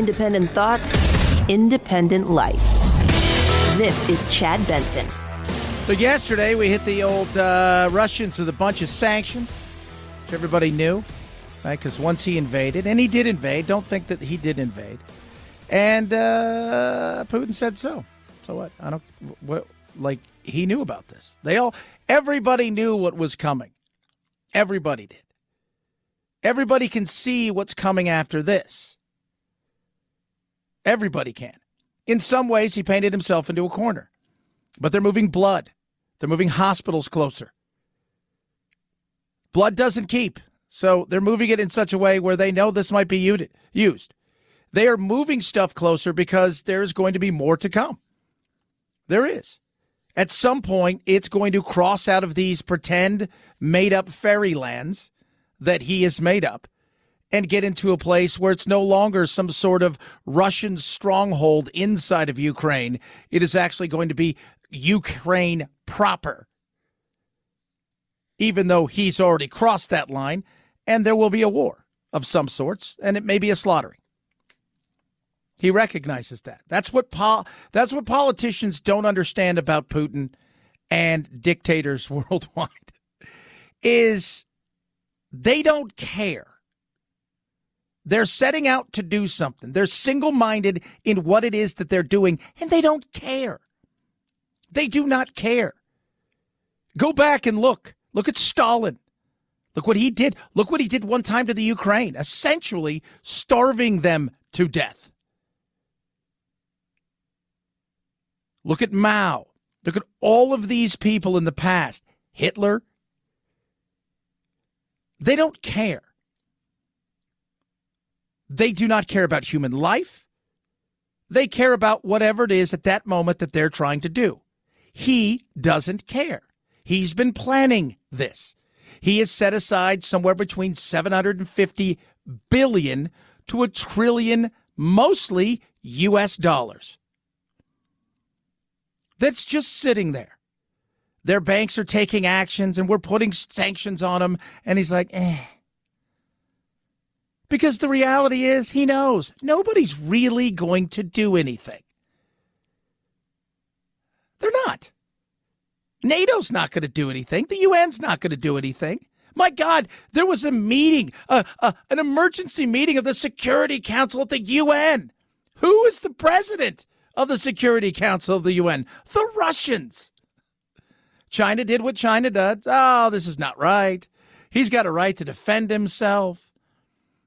Independent thoughts, independent life. This is Chad Benson. So yesterday we hit the old Russians with a bunch of sanctions, which everybody knew, right? Because once he invaded, and he did invade, don't think that he did invade, and Putin said so. So what? He knew about this. Everybody knew what was coming. Everybody did. Everybody can see what's coming after this. Everybody can. In some ways, he painted himself into a corner. But they're moving blood. They're moving hospitals closer. Blood doesn't keep. So they're moving it in such a way where they know this might be used. They are moving stuff closer because there's going to be more to come. There is. At some point, it's going to cross out of these pretend made-up fairylands that he has made up and get into a place where it's no longer some sort of Russian stronghold inside of Ukraine. It is actually going to be Ukraine proper, even though he's already crossed that line, and there will be a war of some sorts, and it may be a slaughtering. He recognizes that. That's what politicians don't understand about Putin and dictators worldwide, is they don't care. They're setting out to do something. They're single-minded in what it is that they're doing, and they don't care. They do not care. Go back and look. Look at Stalin. Look what he did. Look what he did one time to the Ukraine, essentially starving them to death. Look at Mao. Look at all of these people in the past. Hitler. They don't care. They do not care about human life. They care about whatever it is at that moment that they're trying to do. He doesn't care. He's been planning this. He has set aside somewhere between $750 billion to $1 trillion, mostly U.S. dollars. That's just sitting there. Their banks are taking actions, and we're putting sanctions on them. And he's like, Because the reality is, he knows nobody's really going to do anything. They're not. NATO's not going to do anything. The UN's not going to do anything. My God, there was a meeting, an emergency meeting of the Security Council at the UN. Who is the president of the Security Council of the UN? The Russians. China did what China does. Oh, this is not right. He's got a right to defend himself.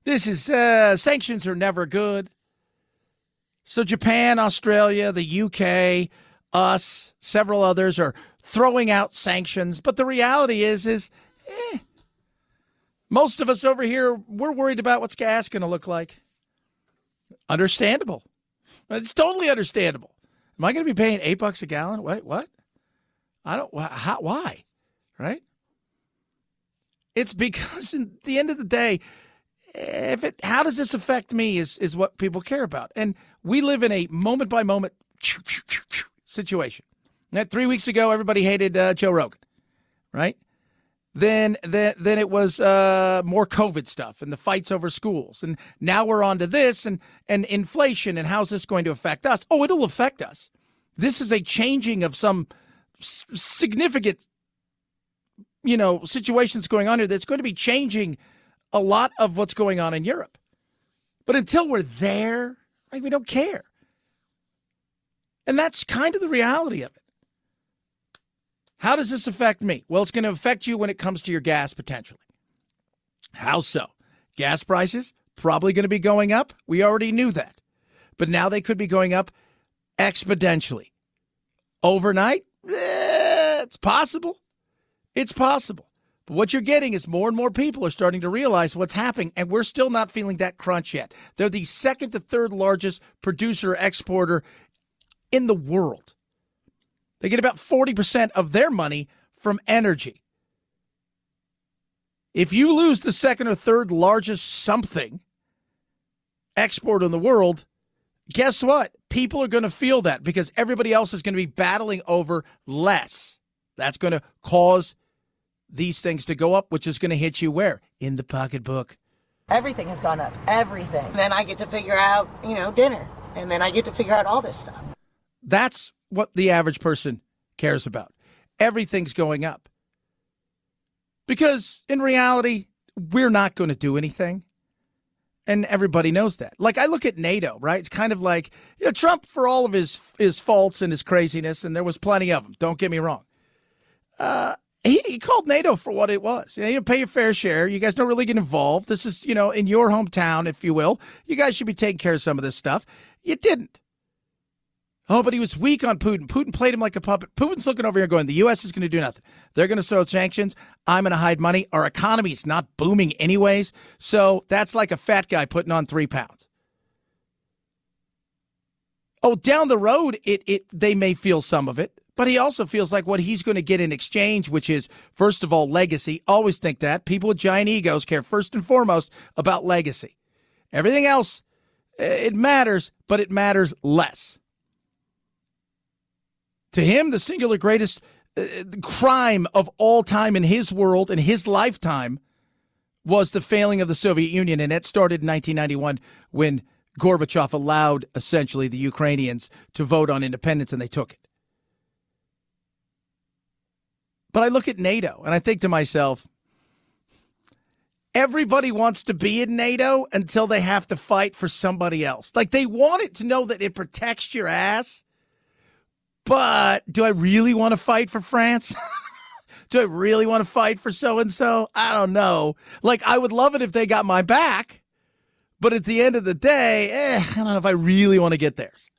This is, sanctions are never good. So Japan, Australia, the UK, us, several others are throwing out sanctions. But the reality is most of us over here, we're worried about what's gas going to look like. Understandable. It's totally understandable. Am I going to be paying $8 a gallon? Wait, what? Why? Right? It's because at the end of the day, how does this affect me is what people care about. And we live in a moment-by-moment situation. Now, 3 weeks ago, everybody hated Joe Rogan, right? Then it was more COVID stuff and the fights over schools. And now we're on to this and inflation and how's this going to affect us? Oh, it'll affect us. This is a changing of some significant, situations going on here that's going to be changing a lot of what's going on in Europe. But until we're there, we don't care. And that's kind of the reality of it. How does this affect me? Well, it's going to affect you when it comes to your gas, potentially. How so? Gas prices probably going to be going up. We already knew that. But now they could be going up exponentially. Overnight? It's possible. It's possible. But what you're getting is more and more people are starting to realize what's happening, and we're still not feeling that crunch yet. They're the second to third largest producer exporter in the world. They get about 40% of their money from energy. If you lose the second or third largest something export in the world, guess what? People are going to feel that because everybody else is going to be battling over less. That's going to cause these things to go up, which is going to hit you where? In the pocketbook. Everything has gone up. Everything. And then I get to figure out, dinner. And then I get to figure out all this stuff. That's what the average person cares about. Everything's going up. Because in reality, we're not going to do anything. And everybody knows that. Like, I look at NATO, right? It's kind of like, Trump, for all of his faults and his craziness, and there was plenty of them, don't get me wrong. He called NATO for what it was. You pay your fair share. You guys don't really get involved. This is, in your hometown, if you will. You guys should be taking care of some of this stuff. You didn't. Oh, but he was weak on Putin. Putin played him like a puppet. Putin's looking over here going, the U.S. is going to do nothing. They're going to throw sanctions. I'm going to hide money. Our economy is not booming anyways. So that's like a fat guy putting on 3 pounds. Oh, down the road, they may feel some of it. But he also feels like what he's going to get in exchange, which is, first of all, legacy. Always think that. People with giant egos care first and foremost about legacy. Everything else, it matters, but it matters less. To him, the singular greatest crime of all time in his world, in his lifetime, was the failing of the Soviet Union. And that started in 1991 when Gorbachev allowed, essentially, the Ukrainians to vote on independence, and they took it. But I look at NATO and I think to myself, everybody wants to be in NATO until they have to fight for somebody else. Like, they want it to know that it protects your ass. But do I really want to fight for France? Do I really want to fight for so-and-so? I don't know. Like, I would love it if they got my back. But at the end of the day, I don't know if I really want to get theirs.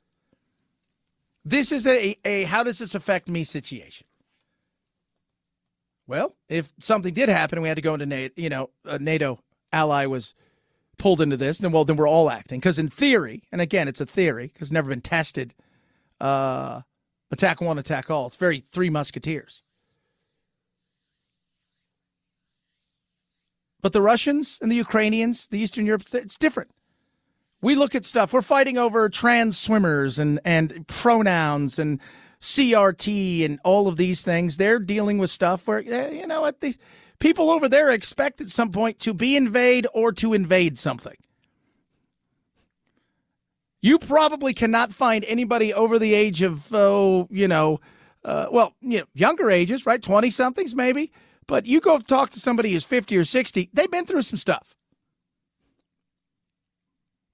This is a how does this affect me situation. Well, if something did happen and we had to go into NATO, a NATO ally was pulled into this, then we're all acting. Because in theory, and again, it's a theory because it's never been tested, attack one, attack all. It's very Three Musketeers. But the Russians and the Ukrainians, the Eastern Europe, it's different. We look at stuff. We're fighting over trans swimmers and pronouns and CRT and all of these things. They're dealing with stuff where, these people over there expect at some point to be invaded or to invade something. You probably cannot find anybody over the age of, younger ages, right? 20-somethings maybe. But you go talk to somebody who's 50 or 60, they've been through some stuff.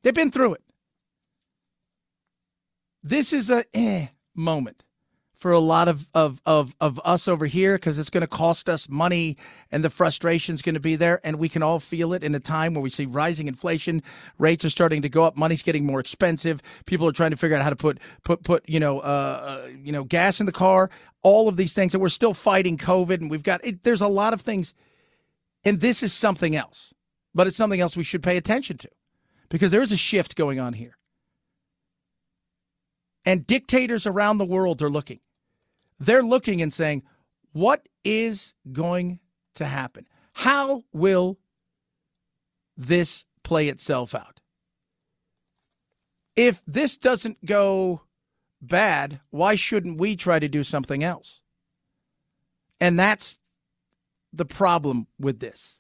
They've been through it. This is a moment for a lot of us over here because it's going to cost us money and the frustration is going to be there. And we can all feel it in a time where we see rising inflation. Rates are starting to go up. Money's getting more expensive. People are trying to figure out how to put gas in the car. All of these things, and we're still fighting COVID. And there's a lot of things. And this is something else. But it's something else we should pay attention to because there is a shift going on here. And dictators around the world are looking. They're looking and saying, what is going to happen? How will this play itself out? If this doesn't go bad, why shouldn't we try to do something else? And that's the problem with this.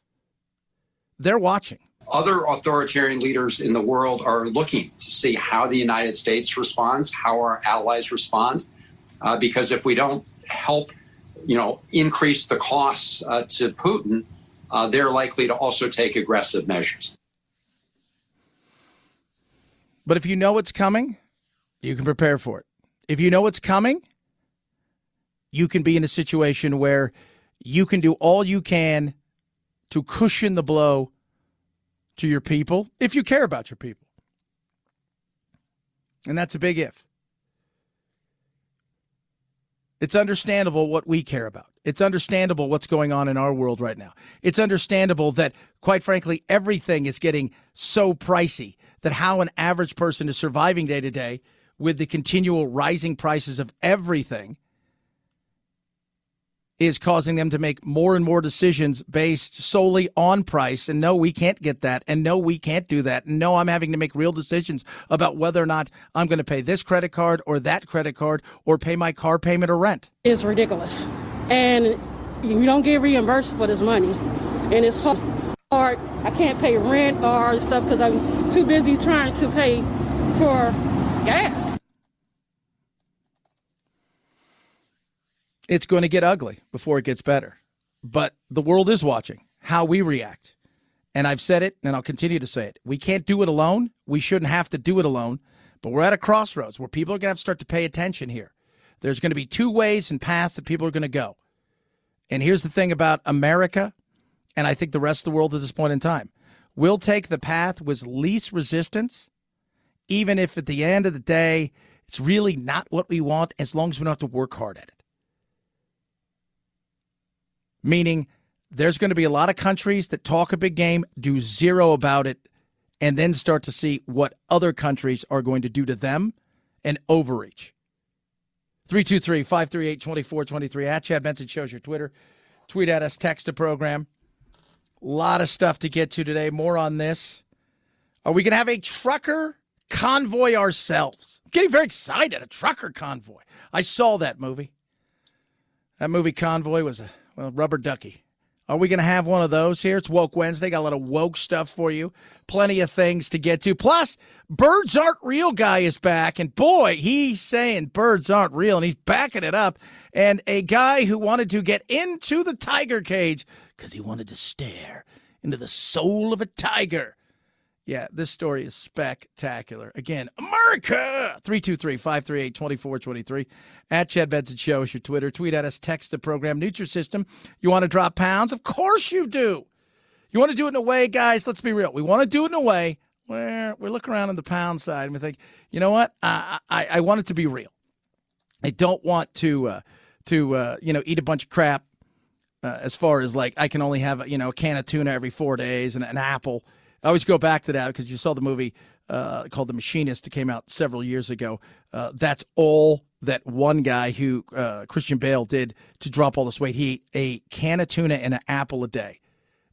They're watching. Other authoritarian leaders in the world are looking to see how the United States responds, how our allies respond. Because if we don't help, increase the costs to Putin, they're likely to also take aggressive measures. But if you know what's coming, you can prepare for it. If you know what's coming, you can be in a situation where you can do all you can to cushion the blow to your people, if you care about your people. And that's a big if. It's understandable what we care about. It's understandable what's going on in our world right now. It's understandable that, quite frankly, everything is getting so pricey that how an average person is surviving day to day with the continual rising prices of everything is causing them to make more and more decisions based solely on price. And no, we can't get that. And no, we can't do that. And no, I'm having to make real decisions about whether or not I'm going to pay this credit card or that credit card or pay my car payment or rent. It's ridiculous. And you don't get reimbursed for this money. And it's hard. Or I can't pay rent or stuff because I'm too busy trying to pay for gas. It's going to get ugly before it gets better. But the world is watching how we react. And I've said it, and I'll continue to say it. We can't do it alone. We shouldn't have to do it alone. But we're at a crossroads where people are going to have to start to pay attention here. There's going to be two ways and paths that people are going to go. And here's the thing about America, and I think the rest of the world at this point in time. We'll take the path with least resistance, even if at the end of the day, it's really not what we want, as long as we don't have to work hard at it. Meaning, there's going to be a lot of countries that talk a big game, do zero about it, and then start to see what other countries are going to do to them and overreach. 323-538-2423 at Chad Benson shows your Twitter. Tweet at us, text the program. A lot of stuff to get to today. More on this. Are we going to have a trucker convoy ourselves? I'm getting very excited. A trucker convoy. I saw that movie. That movie Convoy was a rubber ducky. Are we going to have one of those here? It's Woke Wednesday. Got a lot of woke stuff for you. Plenty of things to get to. Plus, Birds Aren't Real guy is back. And boy, he's saying birds aren't real. And he's backing it up. And a guy who wanted to get into the tiger cage because he wanted to stare into the soul of a tiger. Yeah, this story is spectacular. Again, America! 323-538-2423. At Chad Benson Show is your Twitter. Tweet at us, text the program. Nutrisystem. You want to drop pounds? Of course you do. You want to do it in a way, guys, let's be real. We want to do it in a way where we look around on the pound side and we think, you know what? I want it to be real. I don't want to eat a bunch of crap as far as like I can only have, a can of tuna every 4 days and an apple. I always go back to that because you saw the movie called The Machinist that came out several years ago. That's all that one guy who Christian Bale did to drop all this weight. He ate a can of tuna and an apple a day,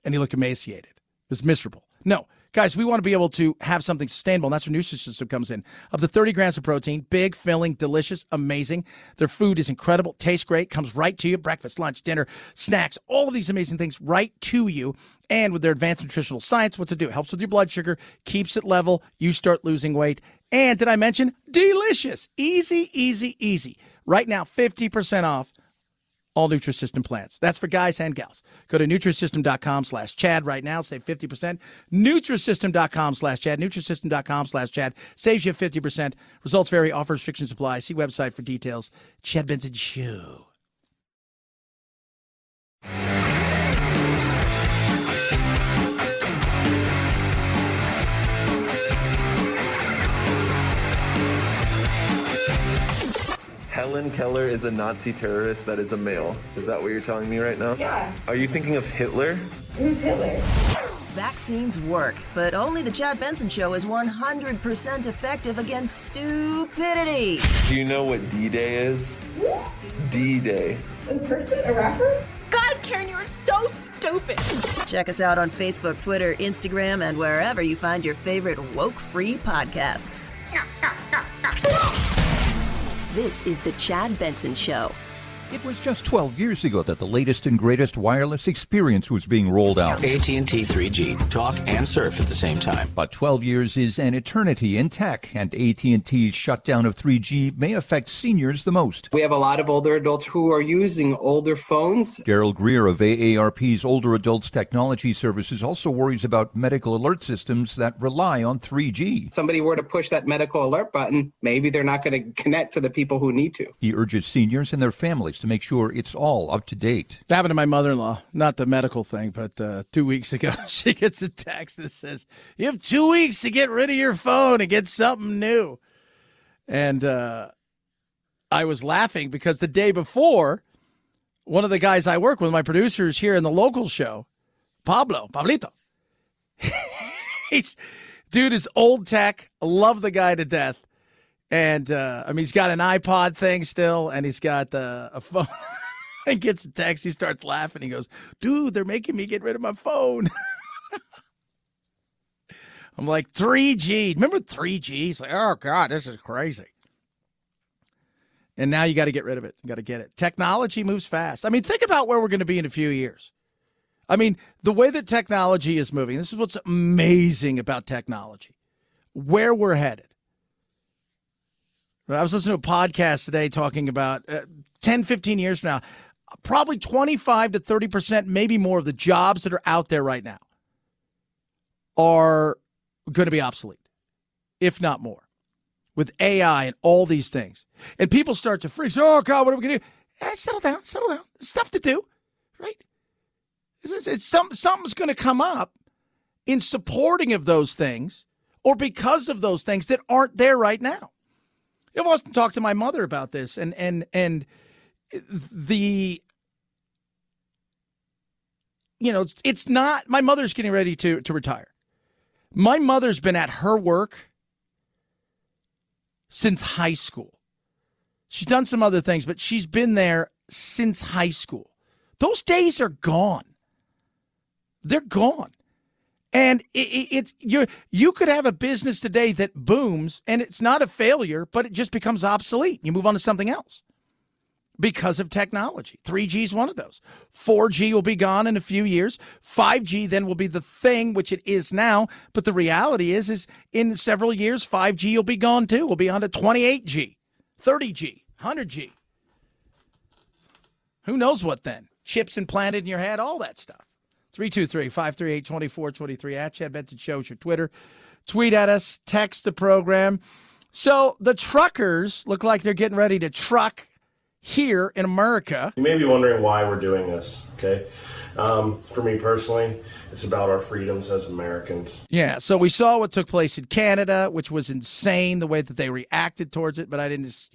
and he looked emaciated. It was miserable. No, guys, we want to be able to have something sustainable, and that's where Nutrisystem comes in. Up to 30 grams of protein, big, filling, delicious, amazing. Their food is incredible, tastes great, comes right to you, breakfast, lunch, dinner, snacks, all of these amazing things right to you. And with their advanced nutritional science, what's it do? It helps with your blood sugar, keeps it level, you start losing weight. And did I mention delicious? Easy, easy, easy. Right now, 50% off all Nutrisystem plans. That's for guys and gals. Go to Nutrisystem.com/Chad right now. Save 50%. Nutrisystem.com/Chad. Nutrisystem.com/Chad. Saves you 50%. Results vary. Offer restrictions apply. See website for details. Chad Benson Show. Helen Keller is a Nazi terrorist that is a male. Is that what you're telling me right now? Yeah. Are you thinking of Hitler? Who's Hitler? Vaccines work, but only the Chad Benson Show is 100% effective against stupidity. Do you know what D-Day is? D-Day. A person? A rapper? God, Karen, you are so stupid. Check us out on Facebook, Twitter, Instagram, and wherever you find your favorite woke-free podcasts. This is the Chad Benson Show. It was just 12 years ago that the latest and greatest wireless experience was being rolled out. AT&T 3G. Talk and surf at the same time. But 12 years is an eternity in tech, and AT&T's shutdown of 3G may affect seniors the most. We have a lot of older adults who are using older phones. Daryl Greer of AARP's Older Adults Technology Services also worries about medical alert systems that rely on 3G. Somebody were to push that medical alert button, maybe they're not going to connect to the people who need to. He urges seniors and their families to make sure it's all up to date. That happened to my mother-in-law, not the medical thing, but 2 weeks ago, she gets a text that says, you have 2 weeks to get rid of your phone and get something new. And I was laughing because the day before, one of the guys I work with, my producers here in the local show, Pablito, dude is old tech, love the guy to death. And, he's got an iPod thing still, and he's got a phone. And gets a text. He starts laughing. He goes, dude, they're making me get rid of my phone. I'm like, 3G. Remember 3G? He's like, oh, God, this is crazy. And now you got to get rid of it. You got to get it. Technology moves fast. I mean, think about where we're going to be in a few years. I mean, the way that technology is moving, this is what's amazing about technology, where we're headed. I was listening to a podcast today talking about 10, 15 years from now, probably 25 to 30%, maybe more of the jobs that are out there right now are going to be obsolete, if not more, with AI and all these things. And people start to freeze. Oh, God, what are we going to do? Settle down. There's stuff to do, right? Something's going to come up in supporting of those things or because of those things that aren't there right now. I've often talked to my mother about this, and the, it's not, my mother's getting ready to retire. My mother's been at her work since high school. She's done some other things, but she's been there since high school. Those days are gone. They're gone. And you could have a business today that booms, and it's not a failure, but it just becomes obsolete. You move on to something else because of technology. 3G is one of those. 4G will be gone in a few years. 5G then will be the thing, which it is now. But the reality is in several years, 5G will be gone too. We'll be on to 28G, 30G, 100G. Who knows what then? Chips implanted in your head, all that stuff. 323-538-2423 at Chad Benson Show is your Twitter. Tweet at us, text the program. So the truckers look like they're getting ready to truck here in America. You may be wondering why we're doing this, okay? For me personally, it's about our freedoms as Americans. Yeah, so we saw what took place in Canada, which was insane, the way that they reacted towards it, but I didn't,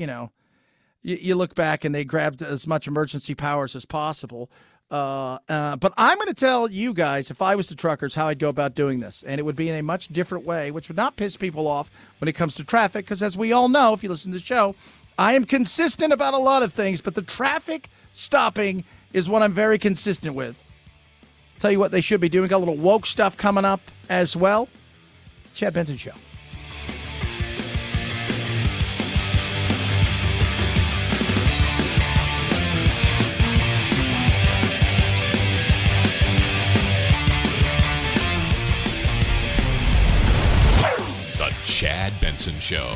you look back and they grabbed as much emergency powers as possible. But I'm going to tell you guys, if I was the truckers, how I'd go about doing this. And it would be in a much different way, which would not piss people off when it comes to traffic. Because as we all know, if you listen to the show, I am consistent about a lot of things. But the traffic stopping is what I'm very consistent with. Tell you what they should be doing. Got a little woke stuff coming up as well. Chad Benson Show. Chad Benson Show.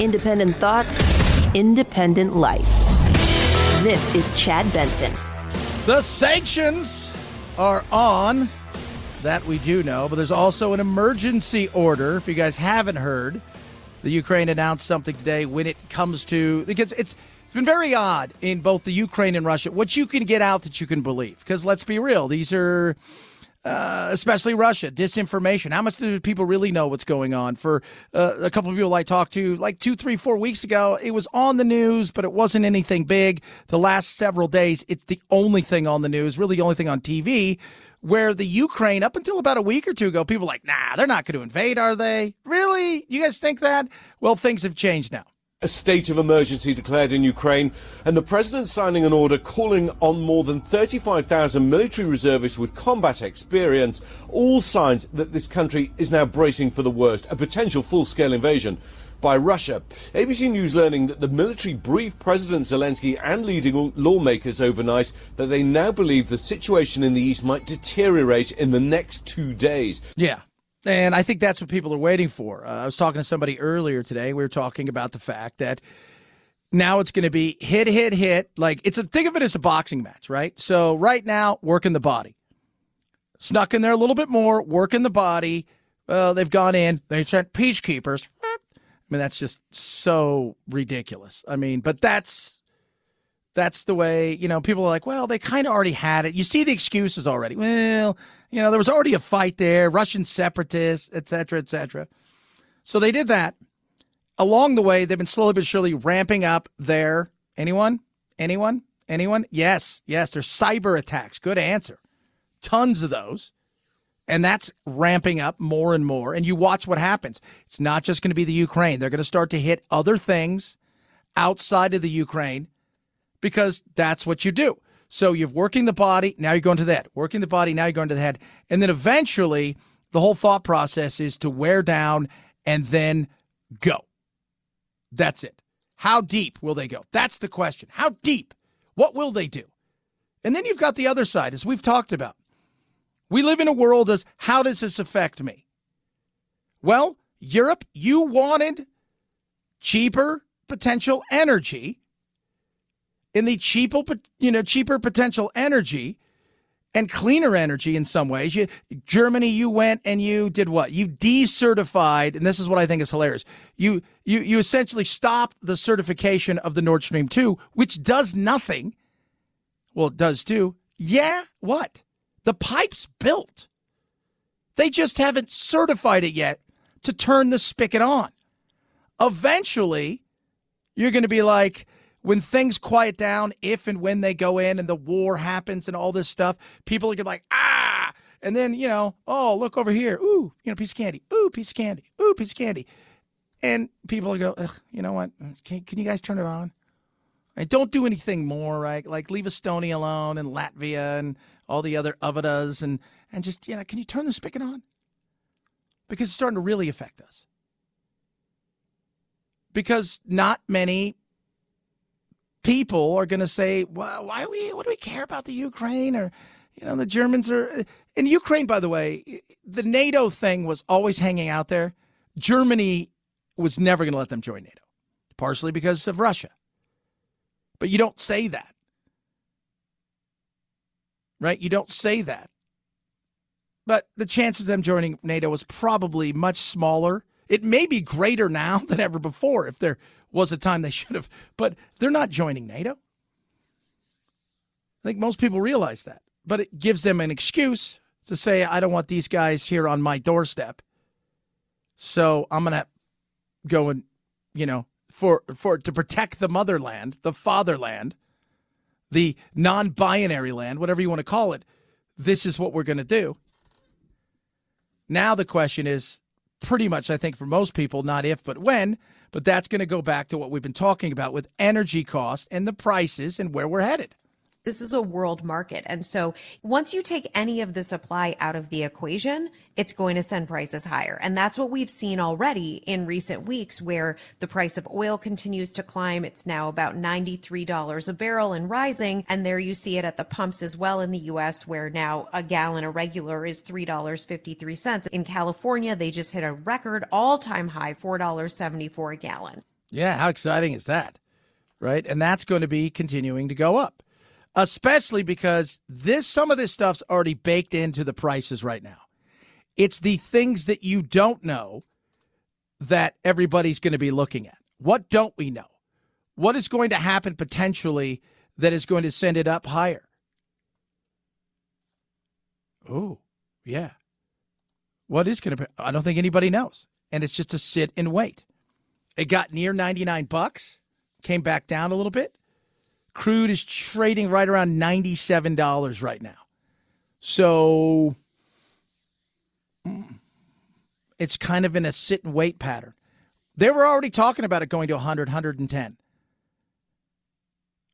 Independent thoughts, independent life. This is Chad Benson. The sanctions are on. That we do know, but there's also an emergency order. If you guys haven't heard, the Ukraine announced something today when it comes to, because it's been very odd in both the Ukraine and Russia, what you can get out that you can believe. Because let's be real, these are, especially Russia, disinformation. How much do people really know what's going on? For a couple of people I talked to like 2, 3, 4 weeks ago, it was on the news, but it wasn't anything big. The last several days, it's the only thing on the news, really the only thing on TV. Where the Ukraine, up until about a week or two ago, people were like, nah, they're not going to invade, are they? Really? You guys think that? Well, things have changed now. A state of emergency declared in Ukraine, and the president signing an order calling on more than 35,000 military reservists with combat experience, all signs that this country is now bracing for the worst, a potential full-scale invasion by Russia. ABC News learning that the military briefed President Zelensky and leading lawmakers overnight that they now believe the situation in the east might deteriorate in the next 2 days. Yeah. And I think that's what people are waiting for. I was talking to somebody earlier today. We were talking about the fact that now it's going to be hit. Like, think of it as a boxing match, right? So right now, working the body. Snuck in there a little bit more, working the body. They've gone in. They sent peacekeepers. I mean, that's just so ridiculous. I mean, but that's the way, people are like, well, they kind of already had it. You see the excuses already. Well, there was already a fight there, Russian separatists, et cetera, et cetera. So they did that. Along the way, they've been slowly but surely ramping up their, anyone? Yes, there's cyber attacks. Good answer. Tons of those. And that's ramping up more and more. And you watch what happens. It's not just going to be the Ukraine. They're going to start to hit other things outside of the Ukraine because that's what you do. So you're working the body, now you're going to the head. Working the body, now you're going to the head. And then eventually, the whole thought process is to wear down and then go. That's it. How deep will they go? That's the question. How deep? What will they do? And then you've got the other side, as we've talked about. We live in a world as, how does this affect me? Well, Europe, you wanted cheaper potential energy. In the cheaper potential energy and cleaner energy in some ways. Germany, you went and you did what? You decertified, and this is what I think is hilarious. You essentially stopped the certification of the Nord Stream 2, which does nothing. Well, it does too. Yeah, what? The pipe's built. They just haven't certified it yet to turn the spigot on. Eventually, you're going to be like, when things quiet down, if and when they go in and the war happens and all this stuff, people are going to be like, ah! And then, oh, look over here. Ooh, piece of candy. Ooh, piece of candy. Ooh, piece of candy. And people will go, ugh, you know what? Can you guys turn it on? Right? Don't do anything more, right? Like leave Estonia alone and Latvia and all the other Avadas and just, can you turn the spigot on? Because it's starting to really affect us. Because not many people are going to say, well, what do we care about the Ukraine? Or, the Germans are in Ukraine, by the way, the NATO thing was always hanging out there. Germany was never going to let them join NATO, partially because of Russia. But you don't say that, right? You don't say that. But the chances of them joining NATO was probably much smaller. It may be greater now than ever before if there was a time they should have, but they're not joining NATO. I think most people realize that, but it gives them an excuse to say, I don't want these guys here on my doorstep. So I'm going to go and, to protect the motherland, the fatherland, the non-binary land, whatever you want to call it. This is what we're going to do. Now the question is, pretty much, I think, for most people, not if, but when. But that's going to go back to what we've been talking about with energy costs and the prices and where we're headed. This is a world market. And so once you take any of the supply out of the equation, it's going to send prices higher. And that's what we've seen already in recent weeks, where the price of oil continues to climb. It's now about $93 a barrel and rising. And there you see it at the pumps as well in the U.S., where now a gallon of regular is $3.53. In California, they just hit a record all-time high, $4.74 a gallon. Yeah, how exciting is that? Right? And that's going to be continuing to go up. Especially because some of this stuff's already baked into the prices right now. It's the things that you don't know that everybody's going to be looking at. What don't we know? What is going to happen potentially that is going to send it up higher? Oh, yeah. What is going to be? I don't think anybody knows. And it's just to sit and wait. It got near $99, came back down a little bit. Crude is trading right around $97 right now. So it's kind of in a sit and wait pattern. They were already talking about it going to 100, 110.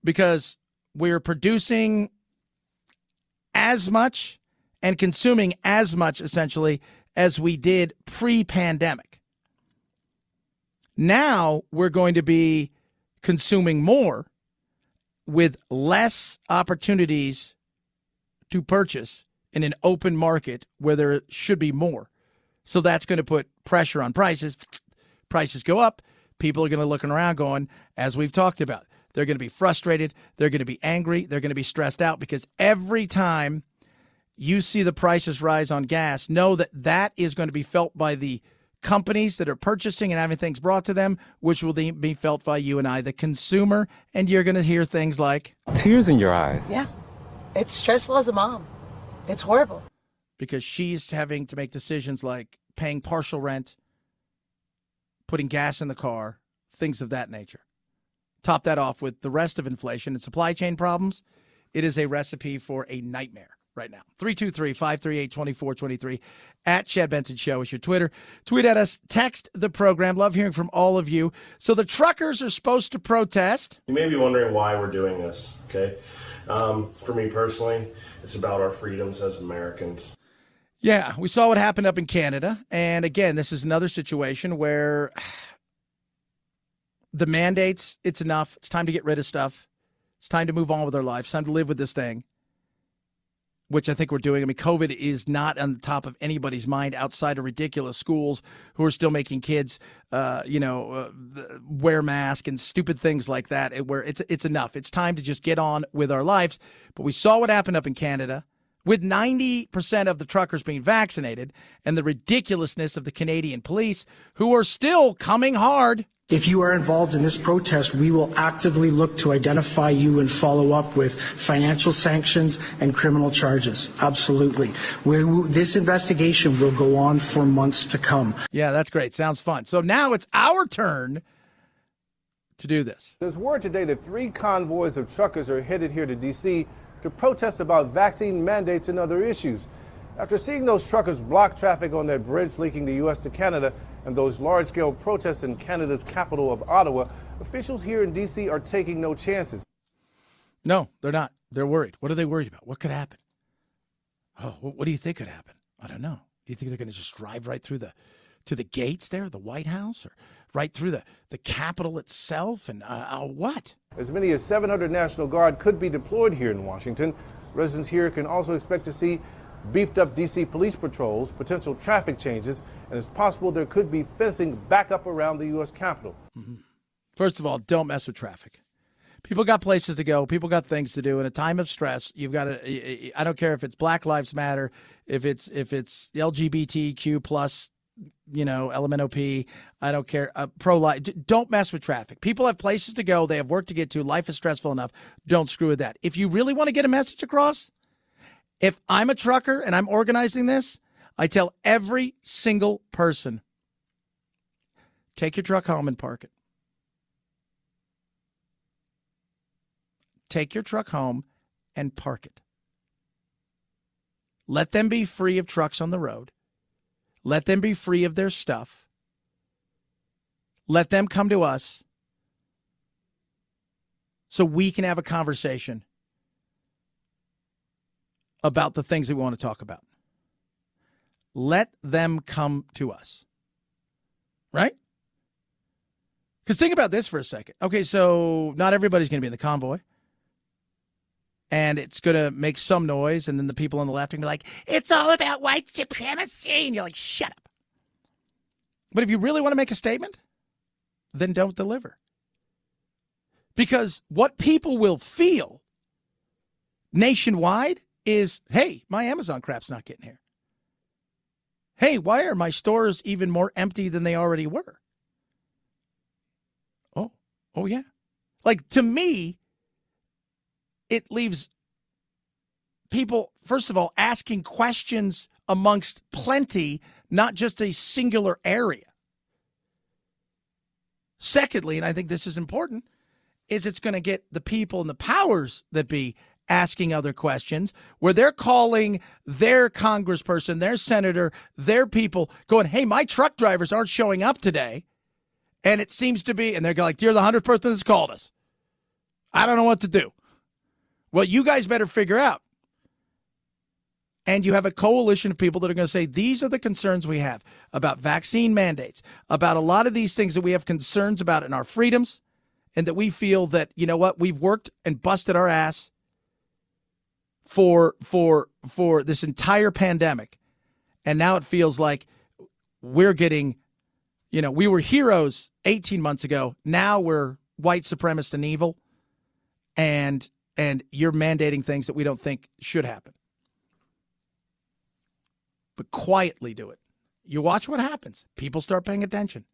Because we're producing as much and consuming as much, essentially, as we did pre-pandemic. Now we're going to be consuming more with less opportunities to purchase in an open market where there should be more. So that's going to put pressure on prices. Prices go up. People are going to look around going, as we've talked about, they're going to be frustrated. They're going to be angry. They're going to be stressed out because every time you see the prices rise on gas, know that that is going to be felt by the companies that are purchasing and having things brought to them, which will then be felt by you and I, the consumer, and you're going to hear things like tears in your eyes. Yeah. It's stressful as a mom. It's horrible. Because she's having to make decisions like paying partial rent, putting gas in the car, things of that nature. Top that off with the rest of inflation and supply chain problems. It is a recipe for a nightmare. right now. 323-538-2423. At Chad Benson Show is your Twitter. Tweet at us. Text the program. Love hearing from all of you. So the truckers are supposed to protest. You may be wondering why we're doing this, okay? For me personally, it's about our freedoms as Americans. Yeah, we saw what happened up in Canada. And again, this is another situation where the mandates, it's enough. It's time to get rid of stuff. It's time to move on with our lives. It's time to live with this thing, which I think we're doing. I mean, COVID is not on the top of anybody's mind outside of ridiculous schools who are still making kids, wear masks and stupid things like that, where it's enough. It's time to just get on with our lives. But we saw what happened up in Canada with 90% of the truckers being vaccinated and the ridiculousness of the Canadian police who are still coming hard. If you are involved in this protest, we will actively look to identify you and follow up with financial sanctions and criminal charges. Absolutely. This investigation will go on for months to come. Yeah, that's great. Sounds fun. So now it's our turn to do this. There's word today that 3 convoys of truckers are headed here to D.C. to protest about vaccine mandates and other issues. After seeing those truckers block traffic on that bridge linking the U.S. to Canada and those large-scale protests in Canada's capital of Ottawa, officials here in D.C. are taking no chances. No, they're not. They're worried. What are they worried about? What could happen? Oh, what do you think could happen? I don't know. Do you think they're going to just drive right through to the gates there, the White House, or right through the Capitol itself? And what? As many as 700 National Guard could be deployed here in Washington. Residents here can also expect to see beefed up D.C. police patrols, potential traffic changes, and it's possible there could be fencing back up around the U.S. Capitol. Mm-hmm. First of all, don't mess with traffic. People got places to go. People got things to do. In a time of stress, you've got to, I don't care if it's Black Lives Matter, if it's LGBTQ plus, LMNOP, I don't care, pro-life. Don't mess with traffic. People have places to go. They have work to get to. Life is stressful enough. Don't screw with that. If you really want to get a message across, if I'm a trucker and I'm organizing this, I tell every single person, take your truck home and park it. Take your truck home and park it. Let them be free of trucks on the road. Let them be free of their stuff. Let them come to us so we can have a conversation about the things that we want to talk about. Let them come to us. Right? Because think about this for a second. Okay, so not everybody's going to be in the convoy. And it's going to make some noise. And then the people on the left are going to be like, it's all about white supremacy. And you're like, shut up. But if you really want to make a statement, then don't deliver. Because what people will feel nationwide is, hey, my Amazon crap's not getting here. Hey, why are my stores even more empty than they already were? Oh yeah. Like, to me, it leaves people, first of all, asking questions amongst plenty, not just a singular area. Secondly, and I think this is important, is it's going to get the people and the powers that be asking other questions, where they're calling their congressperson, their senator, their people, going, hey, my truck drivers aren't showing up today. And it seems to be, and they're like, you're the 100th person that's called us. I don't know what to do. Well, you guys better figure out. And you have a coalition of people that are going to say, these are the concerns we have about vaccine mandates, about a lot of these things that we have concerns about in our freedoms, and that we feel that, you know what, we've worked and busted our ass for this entire pandemic. And now it feels like we're getting, we were heroes 18 months ago. Now we're white supremacists and evil. And you're mandating things that we don't think should happen. But quietly do it. You watch what happens. People start paying attention.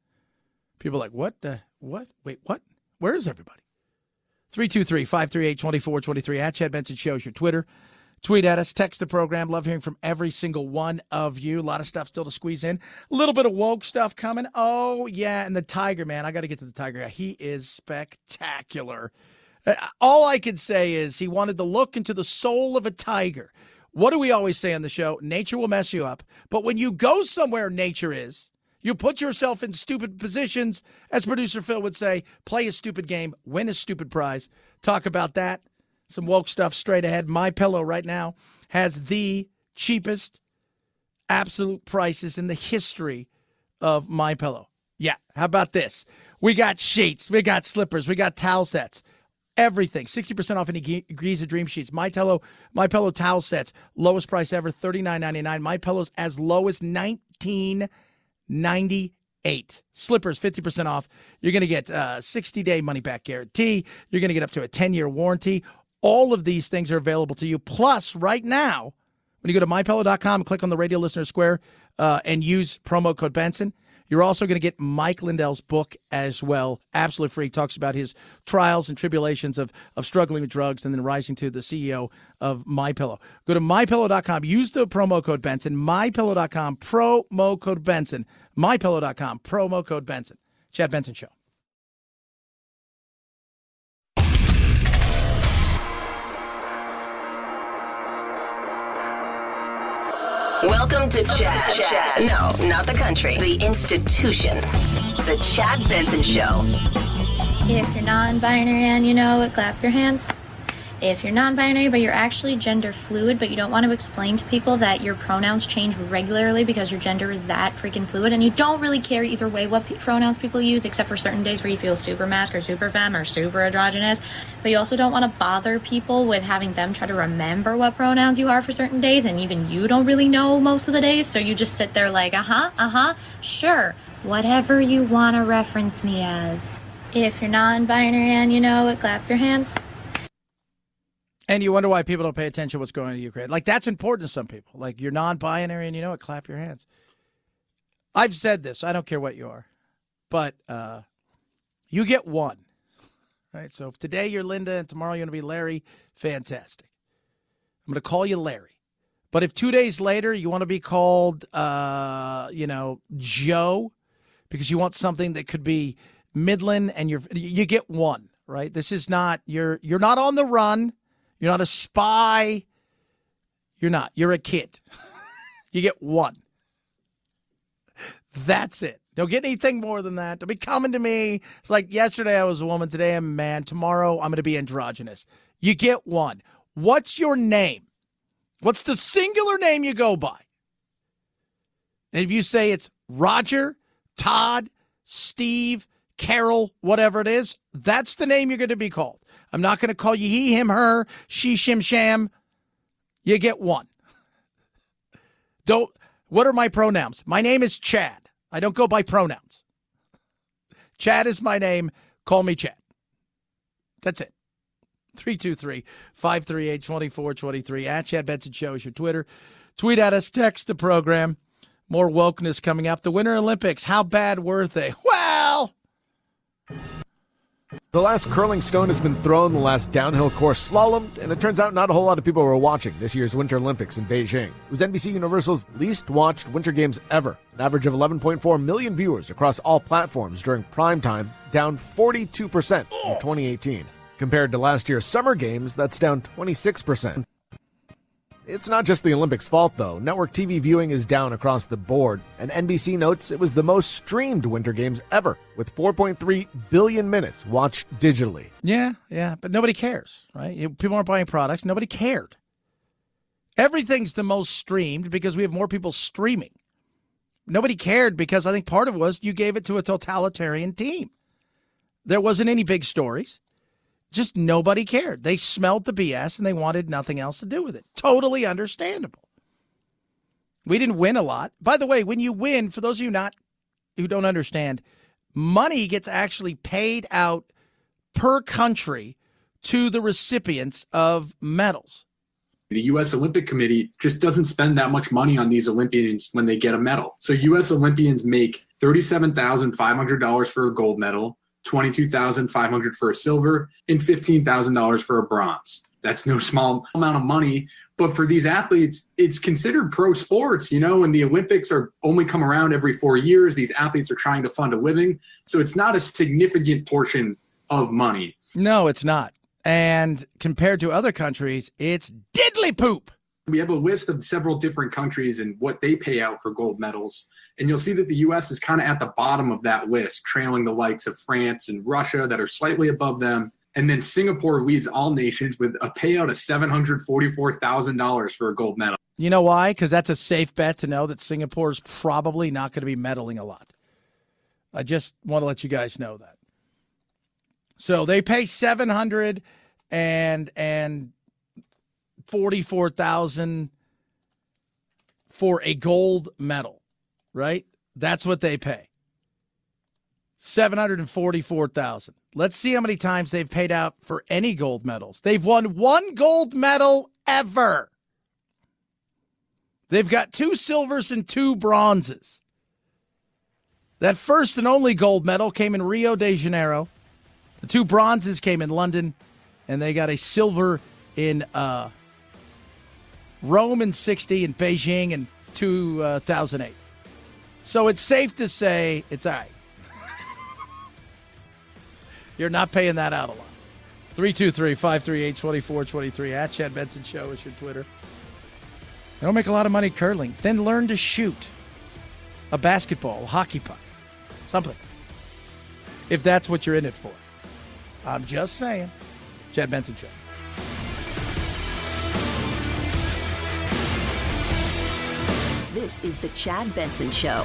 People are like, what? Wait, what? Where is everybody? 323-538-2423 at Chad Benson Show is your Twitter. Tweet at us, text the program. Love hearing from every single one of you. A lot of stuff still to squeeze in. A little bit of woke stuff coming. Oh, yeah, and the Tiger, man. I got to get to the Tiger guy. He is spectacular. All I can say is he wanted to look into the soul of a tiger. What do we always say on the show? Nature will mess you up. But when you go somewhere nature is, you put yourself in stupid positions. As producer Phil would say, play a stupid game, win a stupid prize. Talk about that. Some woke stuff straight ahead. MyPillow right now has the cheapest absolute prices in the history of MyPillow. Yeah, how about this? We got sheets, we got slippers, we got towel sets. Everything. 60% off any Giza Dream Sheets. MyPillow towel sets. Lowest price ever, $39.99. MyPillow's as low as $19.98. Slippers, 50% off. You're going to get a 60-day money-back guarantee. You're going to get up to a 10-year warranty. All of these things are available to you. Plus, right now, when you go to MyPillow.com and click on the Radio Listener Square and use promo code Benson, you're also going to get Mike Lindell's book as well. Absolutely free. Talks about his trials and tribulations of struggling with drugs and then rising to the CEO of MyPillow. Go to MyPillow.com. Use the promo code Benson. MyPillow.com. Promo code Benson. MyPillow.com. Promo code Benson. Chad Benson Show. Welcome to Chad. No, not the country. The institution. The Chad Benson Show. If you're non-binary and you know it, clap your hands. If you're non-binary but you're actually gender fluid, but you don't want to explain to people that your pronouns change regularly because your gender is that freaking fluid, and you don't really care either way what pronouns people use, except for certain days where you feel super masc or super femme or super androgynous, but you also don't want to bother people with having them try to remember what pronouns you are for certain days, and even you don't really know most of the days, so you just sit there like, sure, whatever you want to reference me as. If you're non-binary and you know it, clap your hands. And you wonder why people don't pay attention to what's going on in Ukraine. Like, that's important to some people. Like, you're non-binary and you know it, clap your hands. I've said this. I don't care what you are. But you get one. Right? So if today you're Linda and tomorrow you're going to be Larry, fantastic. I'm going to call you Larry. But if 2 days later you want to be called, Joe, because you want something that could be Midland, and you get one, right? This is not, you're not on the run. You're not a spy. You're not. You're a kid. You get one. That's it. Don't get anything more than that. Don't be coming to me. It's like yesterday I was a woman. Today I'm a man. Tomorrow I'm going to be androgynous. You get one. What's your name? What's the singular name you go by? And if you say it's Roger, Todd, Steve, Carol, whatever it is, that's the name you're going to be called. I'm not going to call you he, him, her, she, shim, sham. You get one. What are my pronouns? My name is Chad. I don't go by pronouns. Chad is my name. Call me Chad. That's it. 323-538-2423. At Chad Benson Show is your Twitter. Tweet at us. Text the program. More wokeness coming up. The Winter Olympics. How bad were they? Well, the last curling stone has been thrown, the last downhill course slalomed, and it turns out not a whole lot of people were watching this year's Winter Olympics in Beijing. It was NBC Universal's least watched Winter Games ever, an average of 11.4 million viewers across all platforms during prime time, down 42% from 2018. Compared to last year's Summer Games, that's down 26%. It's not just the Olympics' fault, though. Network TV viewing is down across the board, and NBC notes it was the most streamed Winter Games ever, with 4.3 billion minutes watched digitally. Yeah, but nobody cares, right? People aren't buying products. Nobody cared. Everything's the most streamed because we have more people streaming. Nobody cared because I think part of it was you gave it to a totalitarian team. There wasn't any big stories. Just nobody cared. They smelled the BS and they wanted nothing else to do with it. Totally understandable. We didn't win a lot. By the way, when you win, for those of you who don't understand, money gets actually paid out per country to the recipients of medals. The U.S. Olympic Committee just doesn't spend that much money on these Olympians when they get a medal. So U.S. Olympians make $37,500 for a gold medal, $22,500 for a silver, and $15,000 for a bronze. That's no small amount of money. But for these athletes, it's considered pro sports, and the Olympics are only come around every 4 years. These athletes are trying to fund a living. So it's not a significant portion of money. No, it's not. And compared to other countries, it's diddly poop. We have a list of several different countries and what they pay out for gold medals. And you'll see that the U.S. is kind of at the bottom of that list, trailing the likes of France and Russia that are slightly above them. And then Singapore leads all nations with a payout of $744,000 for a gold medal. You know why? Because that's a safe bet to know that Singapore's probably not going to be medaling a lot. I just want to let you guys know that. So they pay $744,000 for a gold medal, right? That's what they pay. $744,000. Let's see how many times they've paid out for any gold medals. They've won one gold medal ever. They've got 2 silvers and 2 bronzes. That first and only gold medal came in Rio de Janeiro. The 2 bronzes came in London, and they got a silver in Rome in 60 and Beijing in 2008. So it's safe to say it's all right. You're not paying that out a lot. 323-538-2423. At Chad Benson Show is your Twitter. They don't make a lot of money curling. Then learn to shoot a basketball, a hockey puck, something. If that's what you're in it for. I'm just saying. Chad Benson Show. This is the Chad Benson Show.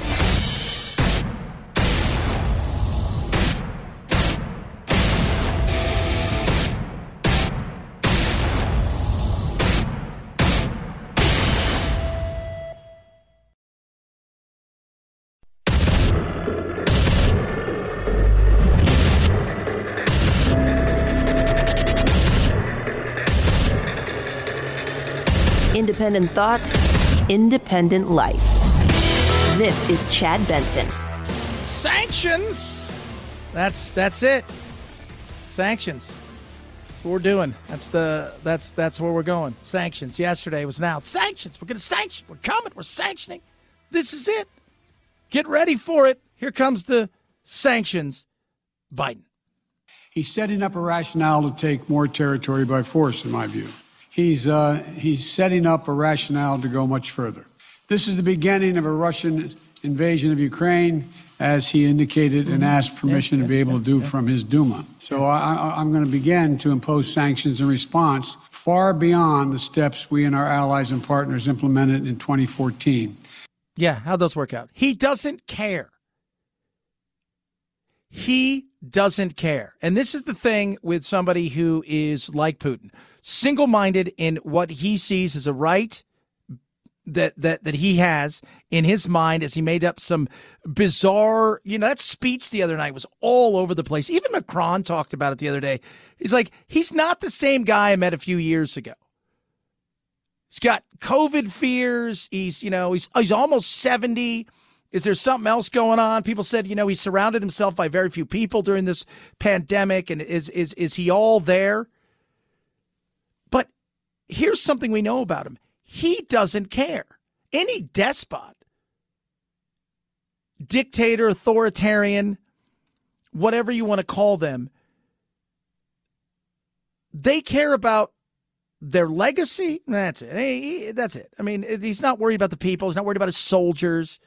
Independent thoughts, independent life. This is Chad Benson. Sanctions. That's it. Sanctions. That's what we're doing. That's where we're going. Sanctions. Yesterday was announced. Sanctions. We're going to sanction. We're coming. We're sanctioning. This is it. Get ready for it. Here comes the sanctions. Biden. He's setting up a rationale to take more territory by force, in my view. He's setting up a rationale to go much further. This is the beginning of a Russian invasion of Ukraine, as he indicated and asked permission to be able to do from his Duma. So I'm going to begin to impose sanctions in response far beyond the steps we and our allies and partners implemented in 2014. Yeah, how'd those work out? He doesn't care. He doesn't care. And this is the thing with somebody who is like Putin, single-minded in what he sees as a right that he has in his mind as he made up some bizarre, that speech the other night was all over the place. Even Macron talked about it the other day. He's like, he's not the same guy I met a few years ago. He's got COVID fears. He's almost 70. Is there something else going on? People said, he surrounded himself by very few people during this pandemic. And is he all there? But here's something we know about him. He doesn't care. Any despot, dictator, authoritarian, whatever you want to call them, they care about their legacy. That's it. That's it. I mean, he's not worried about the people. He's not worried about his soldiers.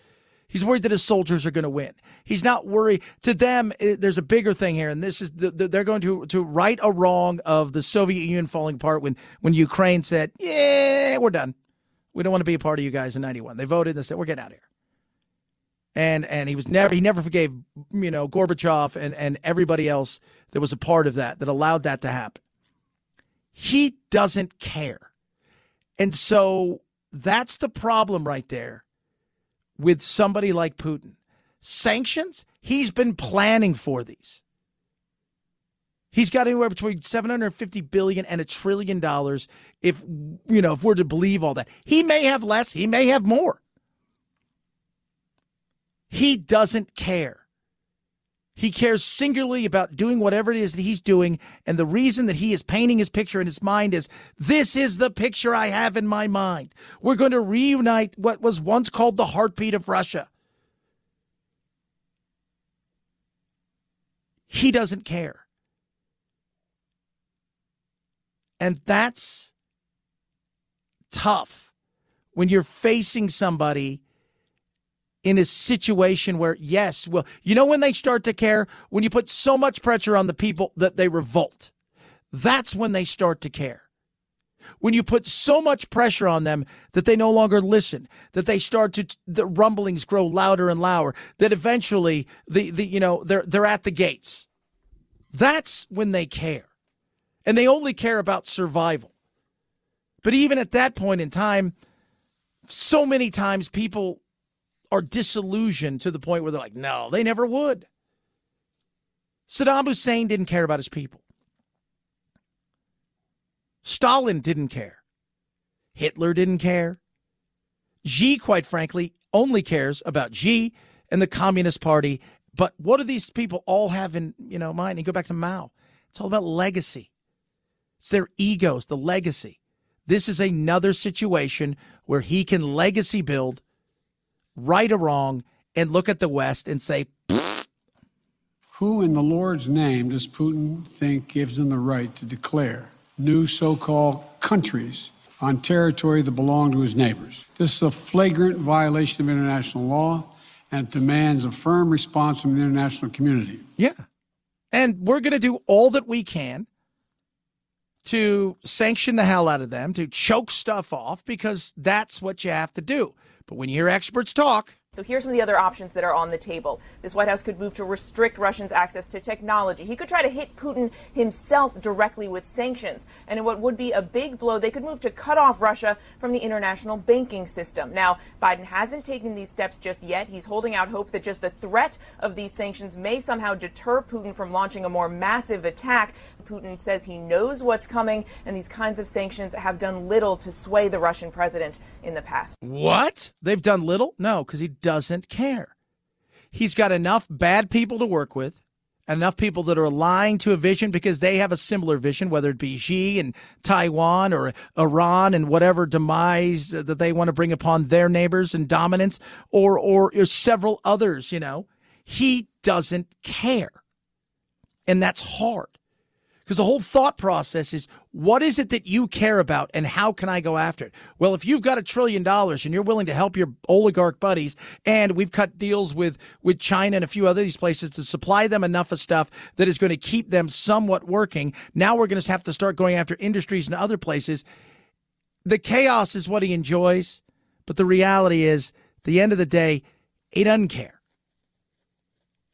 He's worried that his soldiers are going to win. He's not worried. To them, there's a bigger thing here, and this is they're going to right a wrong of the Soviet Union falling apart when Ukraine said, "Yeah, we're done. We don't want to be a part of you guys in '91." They voted and said, "We're getting out of here." And he never forgave Gorbachev and everybody else that was a part of that allowed that to happen. He doesn't care, and so that's the problem right there. With somebody like Putin. Sanctions, he's been planning for these. He's got anywhere between $750 billion and $1 trillion if we're to believe all that. He may have less, he may have more. He doesn't care. He cares singularly about doing whatever it is that he's doing, and the reason that he is painting his picture in his mind is, this is the picture I have in my mind. We're going to reunite what was once called the heartbeat of Russia. He doesn't care. And that's tough when you're facing somebody in a situation where, yes, well, you know when they start to care? When you put so much pressure on the people that they revolt. That's when they start to care. When you put so much pressure on them that they no longer listen, that they start to, the rumblings grow louder and louder, that eventually they're at the gates. That's when they care. And they only care about survival. But even at that point in time, so many times people are disillusioned to the point where they're like, no, they never would. Saddam Hussein didn't care about his people. Stalin didn't care. Hitler didn't care. Xi, quite frankly, only cares about Xi and the Communist Party. But what do these people all have in mind? And go back to Mao. It's all about legacy. It's their egos, the legacy. This is another situation where he can legacy build, right or wrong, and look at the West and say, pfft. Who in the Lord's name does Putin think gives him the right to declare new so-called countries on territory that belong to his neighbors? This is a flagrant violation of international law, and it demands a firm response from the international community. Yeah. And we're going to do all that we can to sanction the hell out of them, to choke stuff off, because that's what you have to do. But when you hear experts talk... So here's some of the other options that are on the table. This White House could move to restrict Russians' access to technology. He could try to hit Putin himself directly with sanctions. And in what would be a big blow, they could move to cut off Russia from the international banking system. Now, Biden hasn't taken these steps just yet. He's holding out hope that just the threat of these sanctions may somehow deter Putin from launching a more massive attack. Putin says he knows what's coming, and these kinds of sanctions have done little to sway the Russian president in the past. What? They've done little? No, because he doesn't care. He's got enough bad people to work with, enough people that are aligned to a vision because they have a similar vision, whether it be Xi and Taiwan or Iran and whatever demise that they want to bring upon their neighbors and dominance, or several others, He doesn't care. And that's hard. Because the whole thought process is, what is it that you care about and how can I go after it? Well, if you've got $1 trillion and you're willing to help your oligarch buddies, and we've cut deals with China and a few other these places to supply them enough of stuff that is going to keep them somewhat working, now we're going to have to start going after industries and other places. The chaos is what he enjoys, but the reality is, at the end of the day, he doesn't care.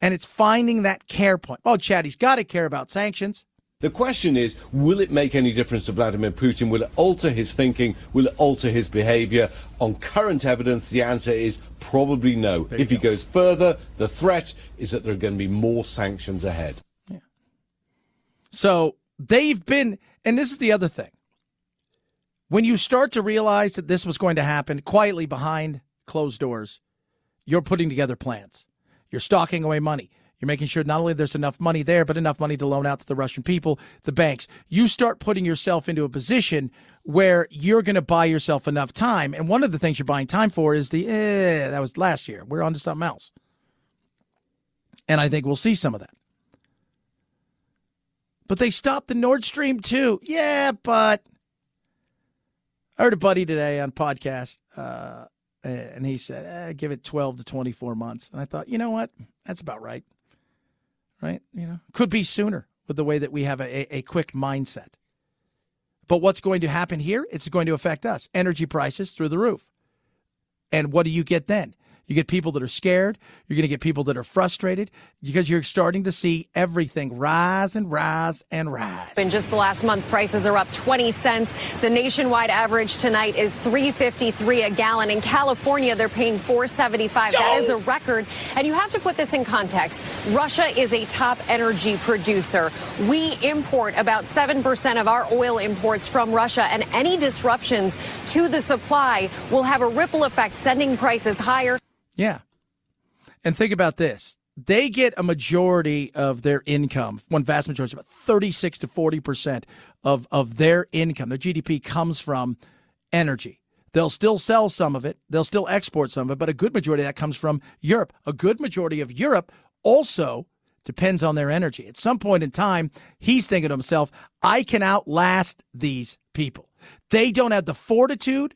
And it's finding that care point. Oh, Chad, he's got to care about sanctions. The question is, will it make any difference to Vladimir Putin? Will it alter his thinking? Will it alter his behavior? On current evidence, the answer is probably no. If he goes further, the threat is that there are going to be more sanctions ahead. Yeah. So they've been, and this is the other thing. When you start to realize that this was going to happen quietly behind closed doors, you're putting together plans. You're stocking away money. You're making sure not only there's enough money there, but enough money to loan out to the Russian people, the banks. You start putting yourself into a position where you're going to buy yourself enough time. And one of the things you're buying time for is that was last year. We're on to something else. And I think we'll see some of that. But they stopped the Nord Stream 2. Yeah, but I heard a buddy today on podcast, and he said, give it 12 to 24 months. And I thought, you know what? That's about right. Right? Could be sooner with the way that we have a quick mindset. But what's going to happen here? It's going to affect us. Energy prices through the roof. And what do you get then? You get people that are scared. You're going to get people that are frustrated because you're starting to see everything rise and rise and rise. In just the last month, prices are up 20 cents. The nationwide average tonight is $3.53 a gallon. In California, they're paying $4.75. That is a record. And you have to put this in context. Russia is a top energy producer. We import about 7% of our oil imports from Russia, and any disruptions to the supply will have a ripple effect, sending prices higher. Yeah. And think about this. They get a majority of their income, one vast majority, about 36 to 40% of their income, their GDP comes from energy. They'll still sell some of it. They'll still export some of it, but a good majority of that comes from Europe. A good majority of Europe also depends on their energy. At some point in time, he's thinking to himself, I can outlast these people. They don't have the fortitude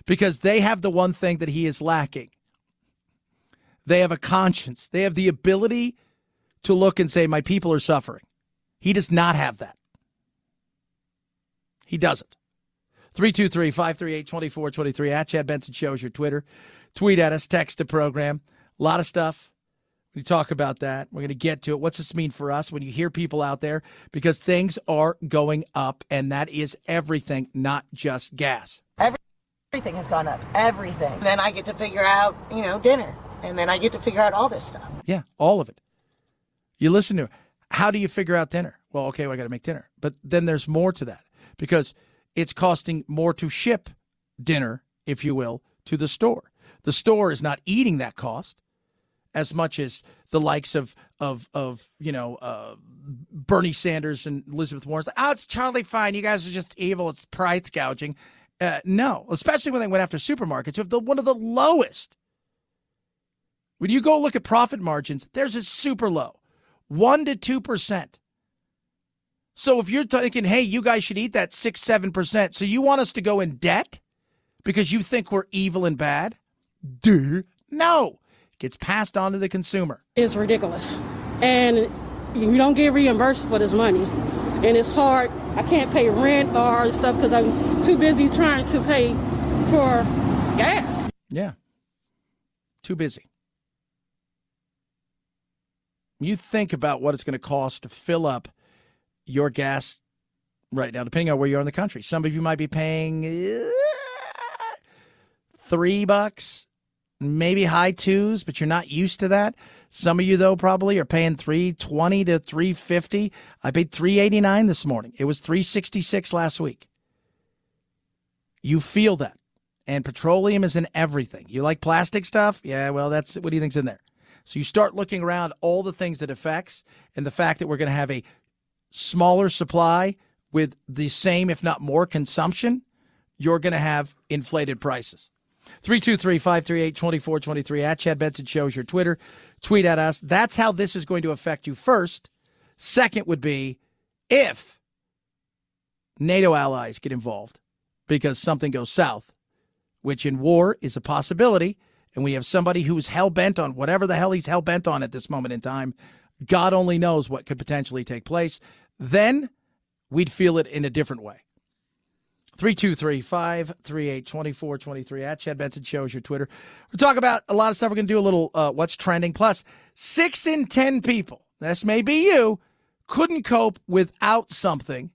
because they have the one thing that he is lacking. They have a conscience. They have the ability to look and say, my people are suffering. He does not have that. He doesn't. 323-538-2423 at Chad Benson Show is your Twitter. Tweet at us, text the program. A lot of stuff. We talk about that. We're going to get to it. What's this mean for us when you hear people out there? Because things are going up, and that is everything, not just gas. Everything has gone up. Everything. Then I get to figure out, dinner. And then I get to figure out all this stuff. Yeah, all of it. You listen to it. How do you figure out dinner? Well, okay, I got to make dinner. But then there's more to that because it's costing more to ship dinner, if you will, to the store. The store is not eating that cost as much as the likes of Bernie Sanders and Elizabeth Warren. Oh, it's totally fine. You guys are just evil. It's price gouging. No, especially when they went after supermarkets who have one of the lowest. When you go look at profit margins, theirs is super low, 1% to 2%. So if you're thinking, hey, you guys should eat that 6-7%, so you want us to go in debt because you think we're evil and bad? No. It gets passed on to the consumer. It's ridiculous. And you don't get reimbursed for this money. And it's hard. I can't pay rent or stuff because I'm too busy trying to pay for gas. Yeah. Too busy. You think about what it's going to cost to fill up your gas right now, depending on where you are in the country. Some of you might be paying $3, maybe high twos, but you're not used to that. Some of you, though, probably are paying $3.20 to $3.50. I paid $3.89 this morning. It was $3.66 last week. You feel that. And petroleum is in everything. You like plastic stuff? Yeah, well, what do you think's in there? So you start looking around all the things that affects and the fact that we're going to have a smaller supply with the same, if not more, consumption, you're going to have inflated prices. 323-538-2423 at Chad Benson Show is your Twitter. Tweet at us. That's how this is going to affect you first. Second would be if NATO allies get involved because something goes south, which in war is a possibility. And we have somebody who's hell-bent on whatever the hell he's hell-bent on at this moment in time. God only knows what could potentially take place. Then we'd feel it in a different way. 323-538-2423 at Chad Benson Show is your Twitter. We'll talk about a lot of stuff. We're going to do a little what's trending. Plus, 6 in 10 people, this may be you, couldn't cope without something.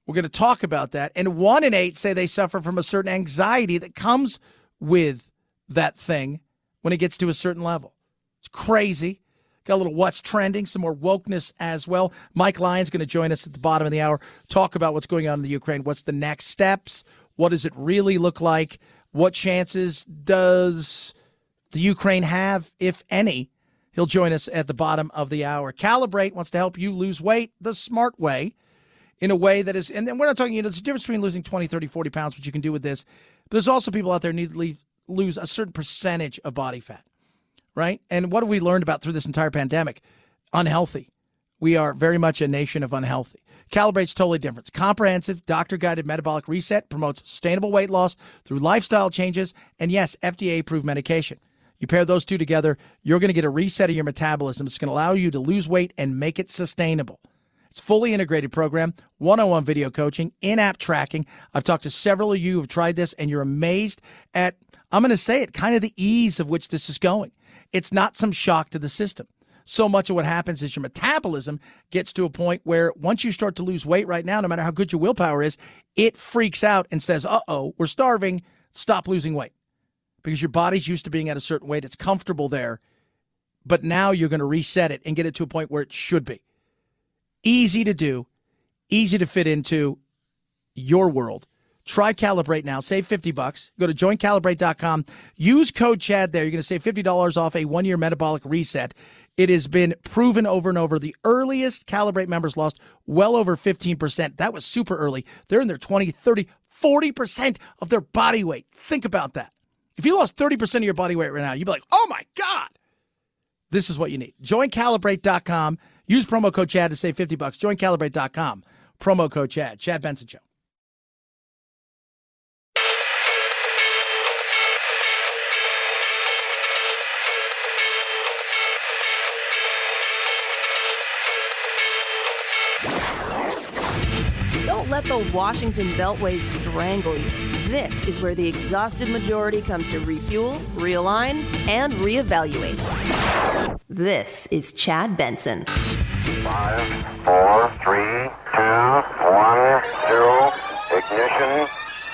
We're going to talk about that. And 1 in 8 say they suffer from a certain anxiety that comes with that thing when it gets to a certain level. It's crazy. Got a little what's trending, some more wokeness as well. Mike Lyons going to join us at the bottom of the hour, talk about what's going on in the Ukraine. What's the next steps? What does it really look like? What chances does the Ukraine have, if any? He'll join us at the bottom of the hour. Calibrate wants to help you lose weight the smart way, in a way that is, and then we're not talking, there's a difference between losing 20, 30, 40 pounds, which you can do with this. But there's also people out there who need to lose a certain percentage of body fat, right? And what have we learned about through this entire pandemic? Unhealthy. We are very much a nation of unhealthy. Calibrate's totally different. Comprehensive, doctor-guided metabolic reset promotes sustainable weight loss through lifestyle changes and, yes, FDA-approved medication. You pair those two together, you're going to get a reset of your metabolism. It's going to allow you to lose weight and make it sustainable. It's a fully integrated program, one-on-one video coaching, in-app tracking. I've talked to several of you who have tried this, and you're amazed at, I'm going to say it, kind of the ease of which this is going. It's not some shock to the system. So much of what happens is your metabolism gets to a point where once you start to lose weight right now, no matter how good your willpower is, it freaks out and says, uh-oh, we're starving, stop losing weight. Because your body's used to being at a certain weight. It's comfortable there. But now you're going to reset it and get it to a point where it should be. Easy to do, easy to fit into your world. Try Calibrate now. Save $50. Go to joincalibrate.com. Use code CHAD there. You're going to save $50 off a 1-year metabolic reset. It has been proven over and over. The earliest Calibrate members lost well over 15%. That was super early. They're in their 20, 30, 40% of their body weight. Think about that. If you lost 30% of your body weight right now, you'd be like, oh my God. This is what you need. Joincalibrate.com. Use promo code CHAD to save $50. Joincalibrate.com. Promo code CHAD. Chad Benson Show. Don't let the Washington Beltway strangle you. This is where the exhausted majority comes to refuel, realign, and reevaluate. This is Chad Benson. 5, 4, 3, 2, 1, 0, ignition,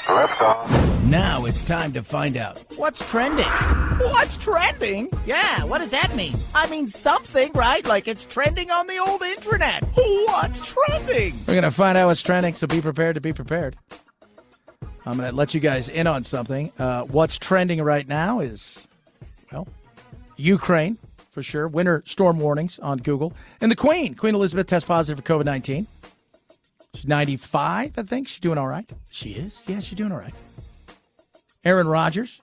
liftoff. Now it's time to find out what's trending. What's trending? Yeah, what does that mean? I mean something, right? Like it's trending on the old intranet. What's trending? We're going to find out what's trending, so be prepared to be prepared. I'm going to let you guys in on something. What's trending right now is, well, Ukraine, for sure. Winter storm warnings on Google. And the Queen Elizabeth, tests positive for COVID-19. She's 95, I think. She's doing all right. She is? Yeah, she's doing all right. Aaron Rodgers,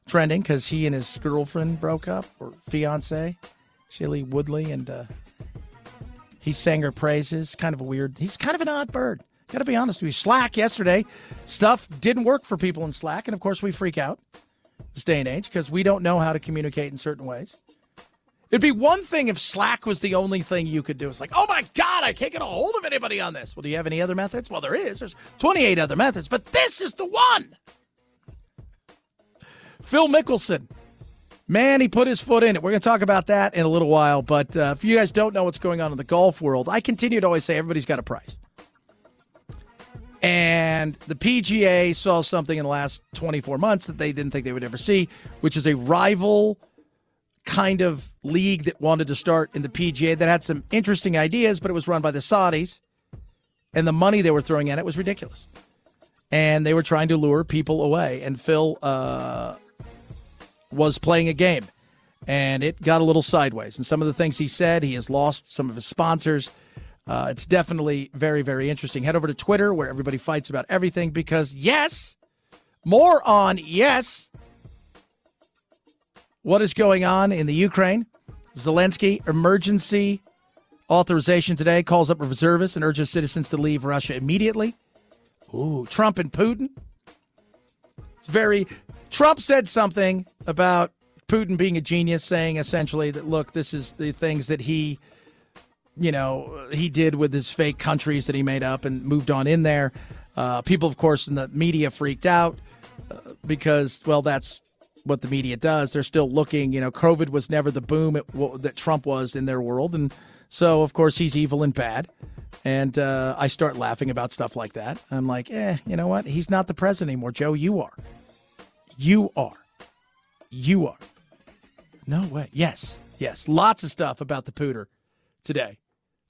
trending because he and his girlfriend broke up, or fiance, Shailene Woodley, and he sang her praises. He's kind of an odd bird. Got to be honest with you. Slack yesterday, stuff didn't work for people in Slack, and of course we freak out this day and age because we don't know how to communicate in certain ways. It'd be one thing if Slack was the only thing you could do. It's like, oh my God, I can't get a hold of anybody on this. Well, do you have any other methods? Well, there is. There's 28 other methods, but this is the one. Phil Mickelson, man, he put his foot in it. We're going to talk about that in a little while. But if you guys don't know what's going on in the golf world, I continue to always say everybody's got a price. And the PGA saw something in the last 24 months that they didn't think they would ever see, which is a rival kind of league that wanted to start in the PGA that had some interesting ideas, but it was run by the Saudis. And the money they were throwing at it was ridiculous. And they were trying to lure people away. And Phil was playing a game, and it got a little sideways. And some of the things he said, he has lost some of his sponsors. It's definitely very, very interesting. Head over to Twitter, where everybody fights about everything, because yes, more on yes. What is going on in the Ukraine? Zelensky, emergency authorization today, calls up reservists and urges citizens to leave Russia immediately. Ooh, Trump and Putin. Trump said something about Putin being a genius, saying essentially that, look, this is the things that he did with his fake countries that he made up and moved on in there. People, of course, in the media freaked out because, well, that's what the media does. They're still looking, COVID was never the boom that Trump was in their world. And so, of course, he's evil and bad. And I start laughing about stuff like that. I'm like, you know what? He's not the president anymore, Joe. You are. You are. You are. No way. Yes. Lots of stuff about the pooter today.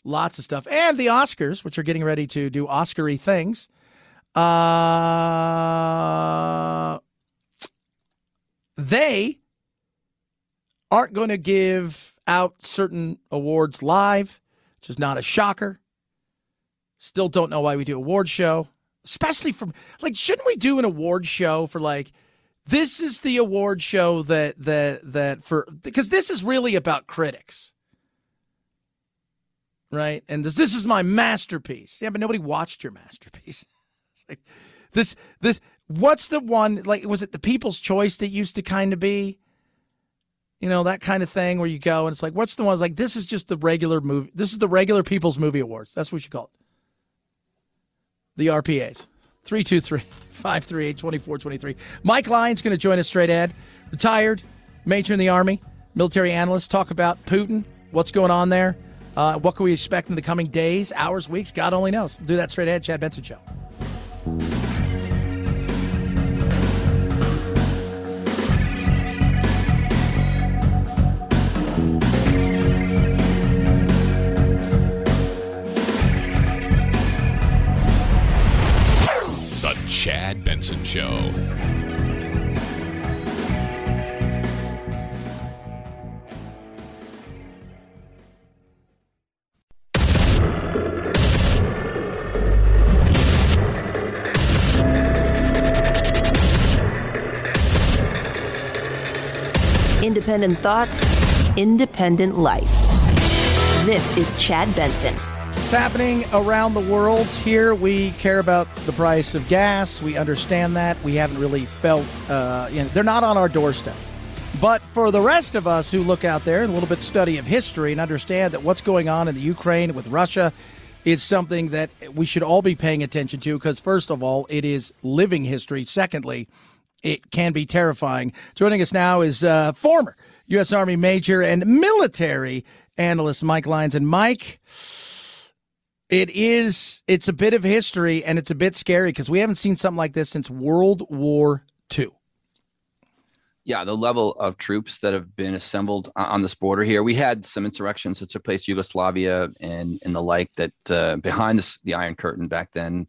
Lots of stuff. And the Oscars, which are getting ready to do Oscar-y things. They aren't going to give out certain awards live, which is not a shocker. Still don't know why we do an award show, especially shouldn't we do an award show for this is the award show because this is really about critics, right? And this is my masterpiece. Yeah, but nobody watched your masterpiece. It's like this, what's the one, was it the People's Choice that used to kind of be, that kind of thing where you go and it's like, what's the one? It's like, this is just the regular movie. This is the regular People's Movie Awards. That's what we should call it. The RPAs. 323-538-2423. Mike Lyons going to join us straight ahead. Retired, major in the Army, military analyst. Talk about Putin, what's going on there, what can we expect in the coming days, hours, weeks, God only knows. We'll do that straight ahead. Chad Benson Show. Chad Benson Show. Independent thoughts, independent life. This is Chad Benson. What's happening around the world here? We care about the price of gas. We understand that. We haven't really felt, they're not on our doorstep. But for the rest of us who look out there and a little bit study of history and understand that what's going on in the Ukraine with Russia is something that we should all be paying attention to because, first of all, it is living history. Secondly, it can be terrifying. Joining us now is former U.S. Army Major and military analyst Mike Lyons. And Mike, it's a bit of history and it's a bit scary because we haven't seen something like this since World War II. Yeah, the level of troops that have been assembled on this border here. We had some insurrections that took place, Yugoslavia and the like, that behind the Iron Curtain back then.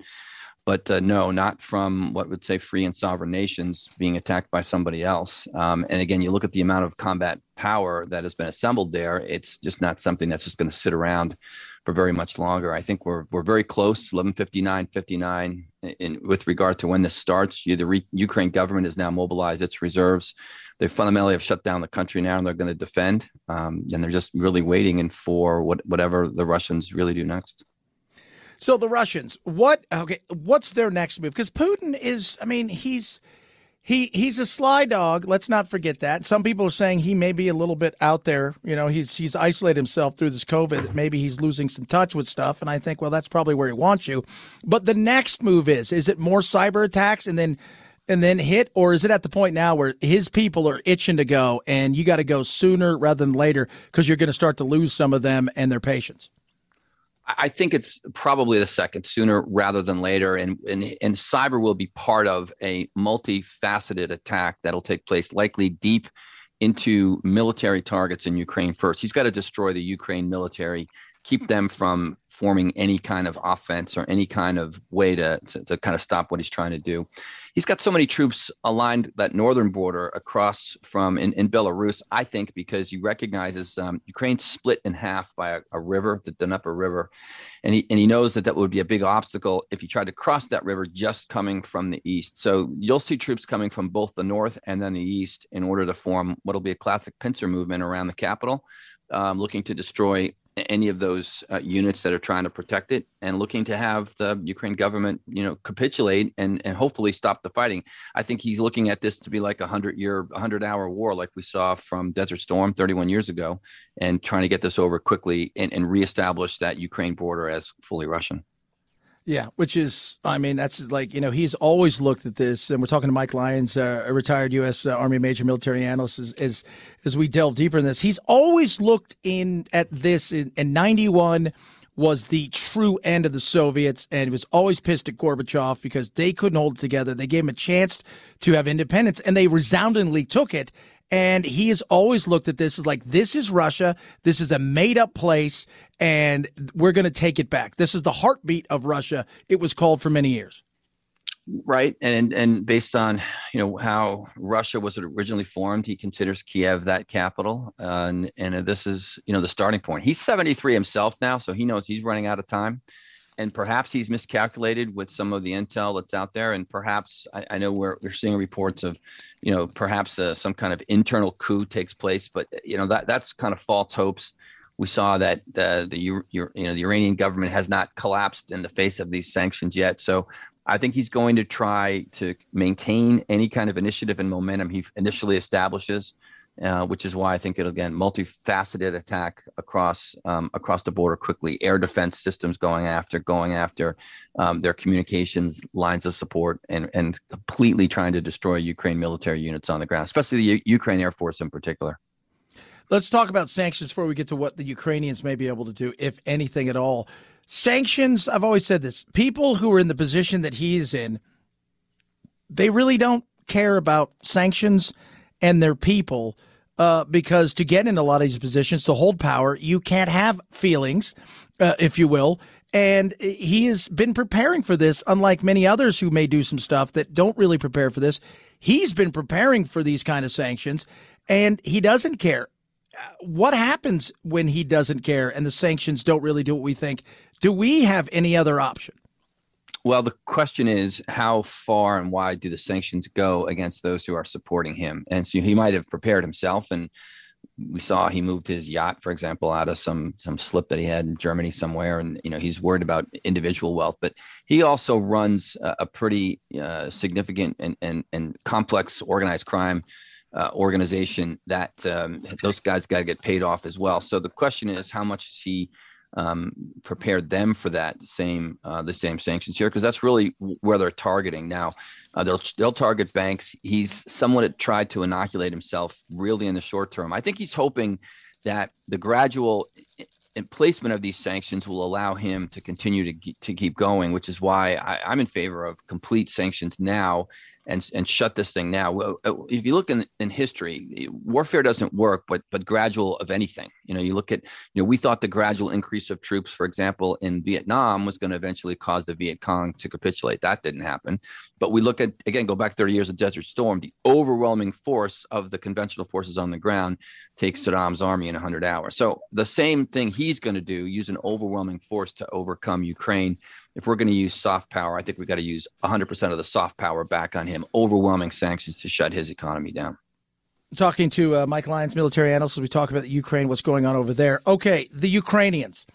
But no, not from what would say free and sovereign nations being attacked by somebody else. And again, you look at the amount of combat power that has been assembled there. It's just not something that's just going to sit around for very much longer. I think we're very close, 11:59 with regard to when this starts. The Ukraine government has now mobilized its reserves. They fundamentally have shut down the country now, and they're going to defend. And they're just really waiting for whatever the Russians really do next. So the Russians, what's their next move? Because Putin is, he's a sly dog. Let's not forget that. Some people are saying he may be a little bit out there. You know, he's isolated himself through this COVID. That maybe he's losing some touch with stuff. And I think, well, that's probably where he wants you. But the next move is it more cyber attacks and then hit, or is it at the point now where his people are itching to go and you got to go sooner rather than later because you're going to start to lose some of them and their patience? I think it's probably the second, sooner rather than later. And cyber will be part of a multifaceted attack that'll take place likely deep into military targets in Ukraine first. He's got to destroy the Ukraine military, keep them from forming any kind of offense or any kind of way to kind of stop what he's trying to do. He's got so many troops aligned that northern border across from in Belarus, I think, because he recognizes Ukraine's split in half by a river, the Dnieper River. And he knows that would be a big obstacle if he tried to cross that river just coming from the east. So you'll see troops coming from both the north and then the east in order to form what will be a classic pincer movement around the capital, looking to destroy any of those units that are trying to protect it and looking to have the Ukraine government, capitulate and hopefully stop the fighting. I think he's looking at this to be like 100-hour war like we saw from Desert Storm 31 years ago and trying to get this over quickly and reestablish that Ukraine border as fully Russian. Yeah, which is, that's like, he's always looked at this, and we're talking to Mike Lyons, a retired U.S. Army Major military analyst, as we delve deeper in this. He's always looked at this, in 91 was the true end of the Soviets, and he was always pissed at Gorbachev because they couldn't hold it together. They gave him a chance to have independence, and they resoundingly took it. And he has always looked at this as like, this is Russia. This is a made-up place, and we're going to take it back. This is the heartbeat of Russia. It was called for many years. Right. And based on, how Russia was originally formed, he considers Kiev that capital. And this is, the starting point. He's 73 himself now, so he knows he's running out of time. And perhaps he's miscalculated with some of the intel that's out there. And perhaps I know we're seeing reports of, perhaps some kind of internal coup takes place. But, that's kind of false hopes. We saw that the Iranian government has not collapsed in the face of these sanctions yet. So I think he's going to try to maintain any kind of initiative and momentum he initially establishes. Which is why I think it'll, again, multifaceted attack across the border quickly. Air defense systems going after their communications lines of support and completely trying to destroy Ukraine military units on the ground, especially the Ukraine Air Force in particular. Let's talk about sanctions before we get to what the Ukrainians may be able to do, if anything at all. Sanctions, I've always said this, people who are in the position that he is in, they really don't care about sanctions and their people, because to get in a lot of these positions, to hold power, you can't have feelings, if you will. And he has been preparing for this, unlike many others who may do some stuff that don't really prepare for this. He's been preparing for these kind of sanctions, and he doesn't care. What happens when he doesn't care and the sanctions don't really do what we think? Do we have any other option? Well, the question is, how far and wide do the sanctions go against those who are supporting him? And so he might have prepared himself. And we saw he moved his yacht, for example, out of some slip that he had in Germany somewhere. And, he's worried about individual wealth. But he also runs a pretty significant and complex organized crime organization, that those guys got to get paid off as well. So the question is, how much is he prepared them for that the same sanctions here? Because that's really where they're targeting now. They'll target banks. He's somewhat tried to inoculate himself really in the short term. I think he's hoping that the gradual placement of these sanctions will allow him to continue to keep going, which is why I'm in favor of complete sanctions now and shut this thing now. If you look in history, warfare doesn't work, but gradual of anything. You look at, we thought the gradual increase of troops, for example, in Vietnam was going to eventually cause the Viet Cong to capitulate. That didn't happen. But we look at, again, go back 30 years of Desert Storm, the overwhelming force of the conventional forces on the ground takes Saddam's army in 100 hours. So the same thing he's going to do, use an overwhelming force to overcome Ukraine. If we're going to use soft power, I think we got to use 100% of the soft power back on him, overwhelming sanctions to shut his economy down. Talking to Mike Lyons, military analyst, as we talk about the Ukraine, what's going on over there. Okay, the Ukrainians,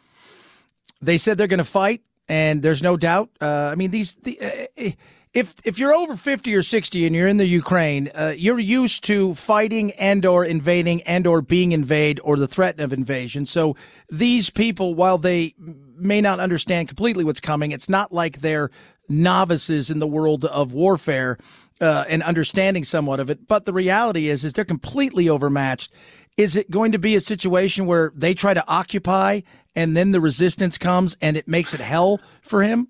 they said they're going to fight, and there's no doubt. If you're over 50 or 60 and you're in the Ukraine, you're used to fighting and or invading and or being invaded or the threat of invasion. So these people, while they may not understand completely what's coming, it's not like they're novices in the world of warfare and understanding somewhat of it. But the reality is they're completely overmatched. Is it going to be a situation where they try to occupy and then the resistance comes and it makes it hell for him?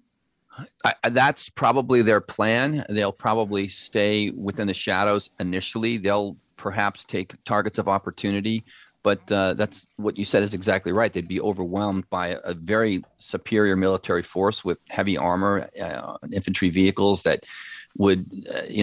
That's probably their plan. They'll probably stay within the shadows initially. They'll perhaps take targets of opportunity, but that's what you said is exactly right. They'd be overwhelmed by a very superior military force with heavy armor, infantry vehicles that would,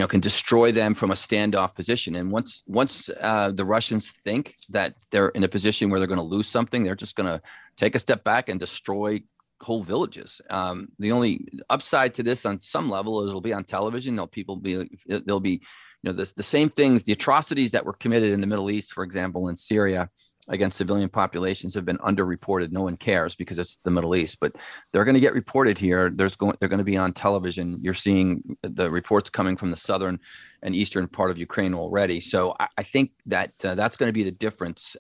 can destroy them from a standoff position. And once the Russians think that they're in a position where they're going to lose something, they're just going to take a step back and destroy whole villages. The only upside to this on some level is it'll be on television. There'll be the same things, the atrocities that were committed in the Middle East, for example, in Syria against civilian populations have been underreported. No one cares because it's the Middle East, but they're going to get reported here. They're going to be on television. You're seeing the reports coming from the southern and eastern part of Ukraine already. So I think that that's going to be the difference.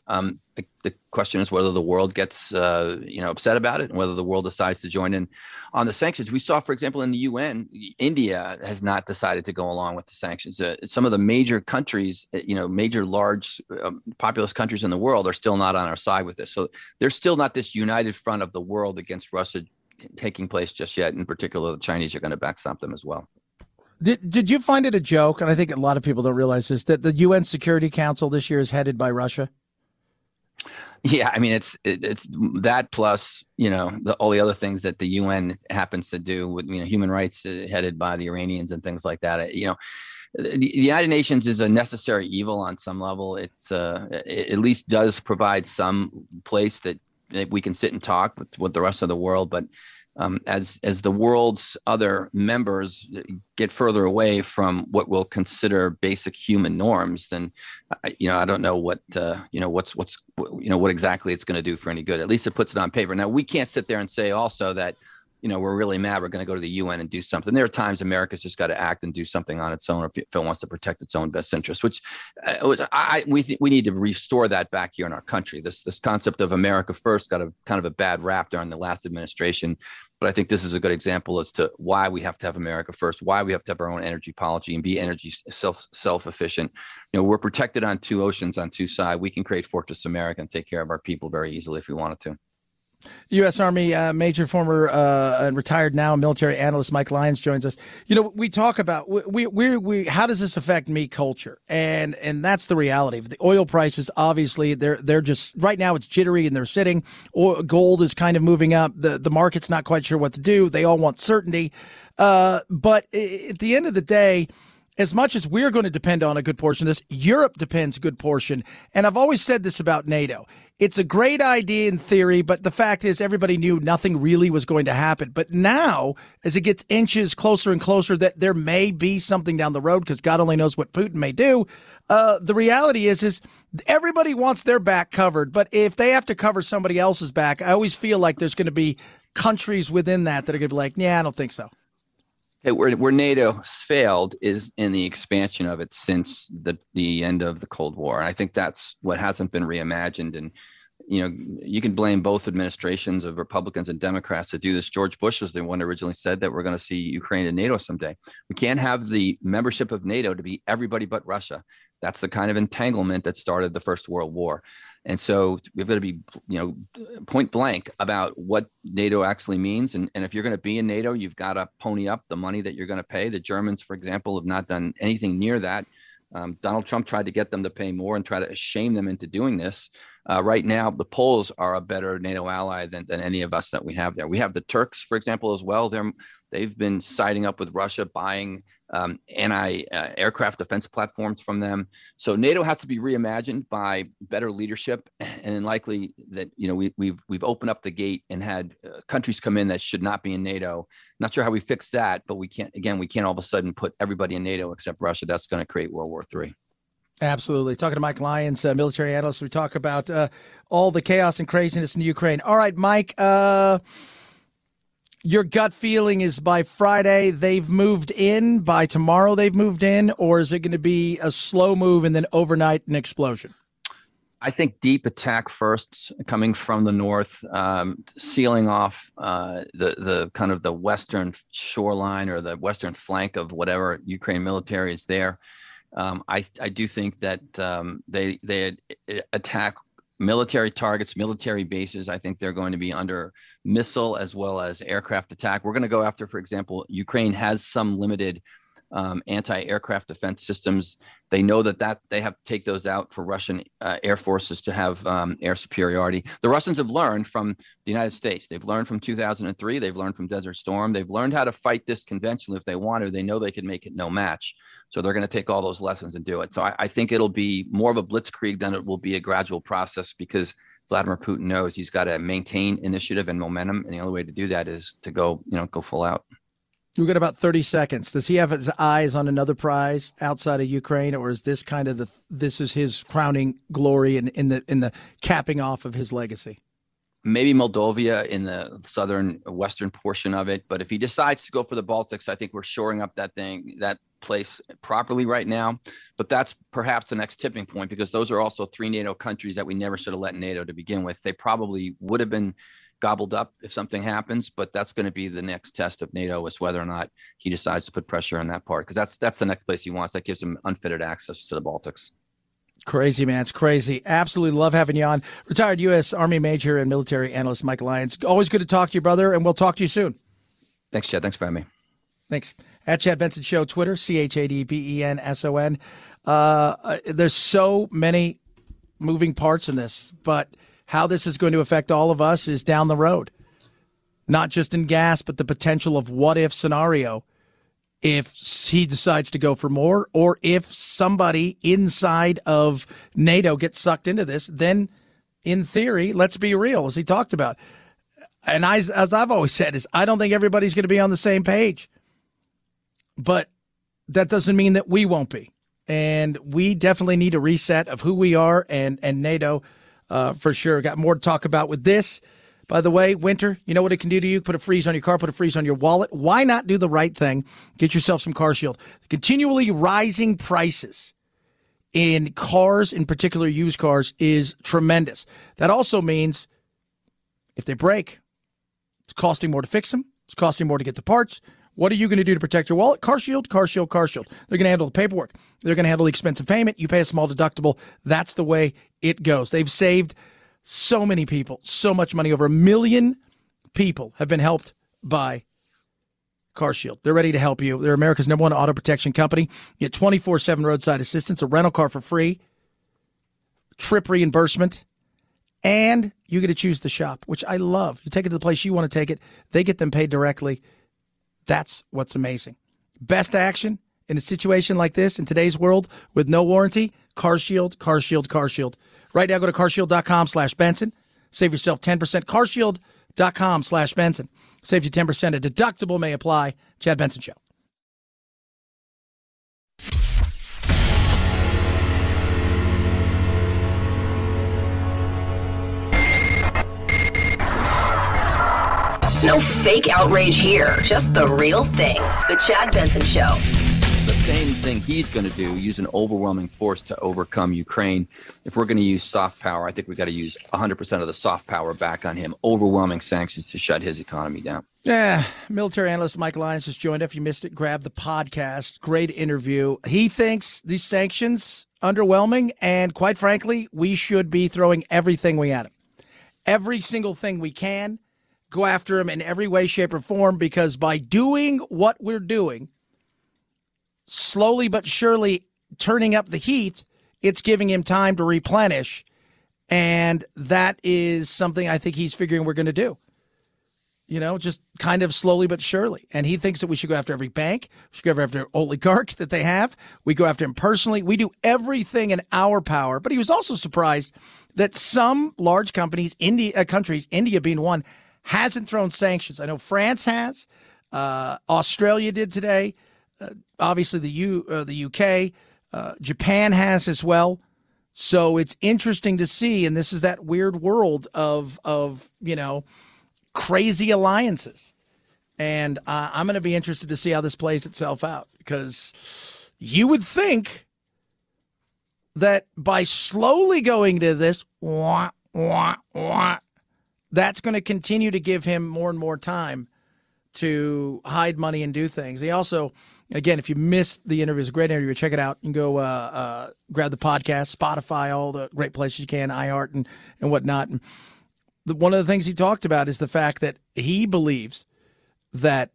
The question is whether the world gets upset about it and whether the world decides to join in on the sanctions. We saw, for example, in the UN, India has not decided to go along with the sanctions. Some of the major countries, major large populous countries in the world are still not on our side with this. So there's still not this united front of the world against Russia taking place just yet. In particular, the Chinese are going to backstop them as well. Did you find it a joke? And I think a lot of people don't realize this, that the UN Security Council this year is headed by Russia. Yeah, I mean, it's that plus, all the other things that the UN happens to do with, human rights headed by the Iranians and things like that. The United Nations is a necessary evil on some level. It at least does provide some place that we can sit and talk with the rest of the world. But as the world's other members get further away from what we'll consider basic human norms, then I don't know what what exactly it's going to do for any good. At least it puts it on paper. Now we can't sit there and say also that we're really mad. We're going to go to the UN and do something. There are times America's just got to act and do something on its own if it wants to protect its own best interests. Which we need to restore that back here in our country. This concept of America first got kind of a bad rap during the last administration. But I think this is a good example as to why we have to have America first, why we have to have our own energy policy and be energy self-efficient. We're protected on two oceans, on two sides. We can create Fortress America and take care of our people very easily if we wanted to. U.S. Army Major, former and retired now military analyst Mike Lyons joins us. We talk about we how does this affect meat culture, and that's the reality. The oil prices, obviously, they're just right now it's jittery and they're sitting. Gold is kind of moving up. The market's not quite sure what to do. They all want certainty, but at the end of the day, as much as we're going to depend on a good portion of this, Europe depends a good portion. And I've always said this about NATO. It's a great idea in theory, but the fact is everybody knew nothing really was going to happen. But now, as it gets inches closer and closer that there may be something down the road, because God only knows what Putin may do, the reality is everybody wants their back covered. But if they have to cover somebody else's back, I always feel like there's going to be countries within that are going to be like, yeah, I don't think so. Where NATO failed is in the expansion of it since the end of the Cold War. And I think that's what hasn't been reimagined. And, you can blame both administrations of Republicans and Democrats to do this. George Bush was the one who originally said that we're going to see Ukraine in NATO someday. We can't have the membership of NATO to be everybody but Russia. That's the kind of entanglement that started the First World War. And so we've got to be, point blank about what NATO actually means. And if you're going to be in NATO, you've got to pony up the money that you're going to pay. The Germans, for example, have not done anything near that. Donald Trump tried to get them to pay more and try to shame them into doing this. Right now, the Poles are a better NATO ally than any of us that we have there. We have the Turks, for example, as well. They've been siding up with Russia, buying anti-aircraft defense platforms from them. So NATO has to be reimagined by better leadership, and likely that we've opened up the gate and had countries come in that should not be in NATO. Not sure how we fix that, but we can't all of a sudden put everybody in NATO except Russia. That's going to create World War III. Absolutely. Talking to Mike Lyons, military analyst. We talk about all the chaos and craziness in the Ukraine. All right, Mike, your gut feeling is by Friday they've moved in, by tomorrow they've moved in, or is it going to be a slow move and then overnight an explosion? I think deep attack first, coming from the north, sealing off the kind of the western shoreline or the western flank of whatever Ukraine military is there. I do think that they attack military targets, military bases. I think they're going to be under missile as well as aircraft attack. We're going to go after, for example, Ukraine has some limited anti-aircraft defense systems. They know that they have to take those out for Russian air forces to have air superiority. The Russians have learned from the United States. They've learned from 2003. They've learned from Desert Storm. They've learned how to fight this conventionally if they want to. They know they can make it no match. So they're going to take all those lessons and do it. So I think it'll be more of a blitzkrieg than it will be a gradual process, because Vladimir Putin knows he's got to maintain initiative and momentum. And the only way to do that is to go full out. We've got about 30 seconds. Does he have his eyes on another prize outside of Ukraine, or is this kind of this is his crowning glory in the capping off of his legacy? Maybe Moldova in the southern western portion of it. But if he decides to go for the Baltics, I think we're shoring up that place properly right now. But that's perhaps the next tipping point, because those are also 3 NATO countries that we never should have let in NATO to begin with. They probably would have been gobbled up if something happens, but that's going to be the next test of NATO, is whether or not he decides to put pressure on that part, because that's the next place he wants. That gives him unfettered access to the Baltics. Crazy, man. It's crazy. Absolutely love having you on. Retired U.S. Army Major and military analyst Mike Lyons. Always good to talk to you, brother, and we'll talk to you soon. Thanks, Chad. Thanks for having me. Thanks. At Chad Benson Show, Twitter, ChadBenson. There's so many moving parts in this, but how this is going to affect all of us is down the road. Not just in gas, but the potential of what-if scenario if he decides to go for more, or if somebody inside of NATO gets sucked into this, then in theory, let's be real, as he talked about. And as I've always said, is I don't think everybody's going to be on the same page. But that doesn't mean that we won't be. And we definitely need a reset of who we are and NATO. For sure. Got more to talk about with this. By the way, winter, you know what it can do to you? Put a freeze on your car, put a freeze on your wallet. Why not do the right thing? Get yourself some CarShield. Continually rising prices in cars, in particular used cars, is tremendous. That also means if they break, it's costing more to fix them. It's costing more to get the parts. What are you going to do to protect your wallet? CarShield, CarShield, CarShield. They're going to handle the paperwork. They're going to handle the expensive payment. You pay a small deductible. That's the way it goes. They've saved so many people so much money. Over 1 million people have been helped by CarShield. They're ready to help you. They're America's #1 auto protection company. You get 24/7 roadside assistance, a rental car for free, trip reimbursement, and you get to choose the shop, which I love. You take it to the place you want to take it. They get them paid directly. That's what's amazing. Best action in a situation like this in today's world with no warranty, CarShield, CarShield, CarShield. Right now, go to carshield.com/Benson. Save yourself 10%. carshield.com/Benson. Save you 10%. A deductible may apply. Chad Benson Show. No fake outrage here, just the real thing. The Chad Benson Show. The same thing he's going to do, use an overwhelming force to overcome Ukraine. If we're going to use soft power, I think we've got to use 100% of the soft power back on him. Overwhelming sanctions to shut his economy down. Yeah, military analyst Mike Lyons just joined. If you missed it, grab the podcast. Great interview. He thinks these sanctions underwhelming, and quite frankly, we should be throwing everything we at him. Every single thing we can, go after him in every way, shape, or form, because by doing what we're doing, slowly but surely turning up the heat, it's giving him time to replenish, and that is something I think he's figuring we're going to do. You know, just kind of slowly but surely. And he thinks that we should go after every bank. We should go after oligarchs that they have. We go after him personally. We do everything in our power. But he was also surprised that some large companies, countries, India being one, hasn't thrown sanctions. I know France has. Australia did today. Obviously, the UK. Japan has as well. So it's interesting to see. And this is that weird world of crazy alliances. And I'm going to be interested to see how this plays itself out, because you would think that by slowly going to this, that's going to continue to give him more and more time to hide money and do things. He also, again, if you missed the interview, it's a great interview. Check it out. You can go grab the podcast, Spotify, all the great places you can, iHeart and whatnot. And one of the things he talked about is the fact that he believes that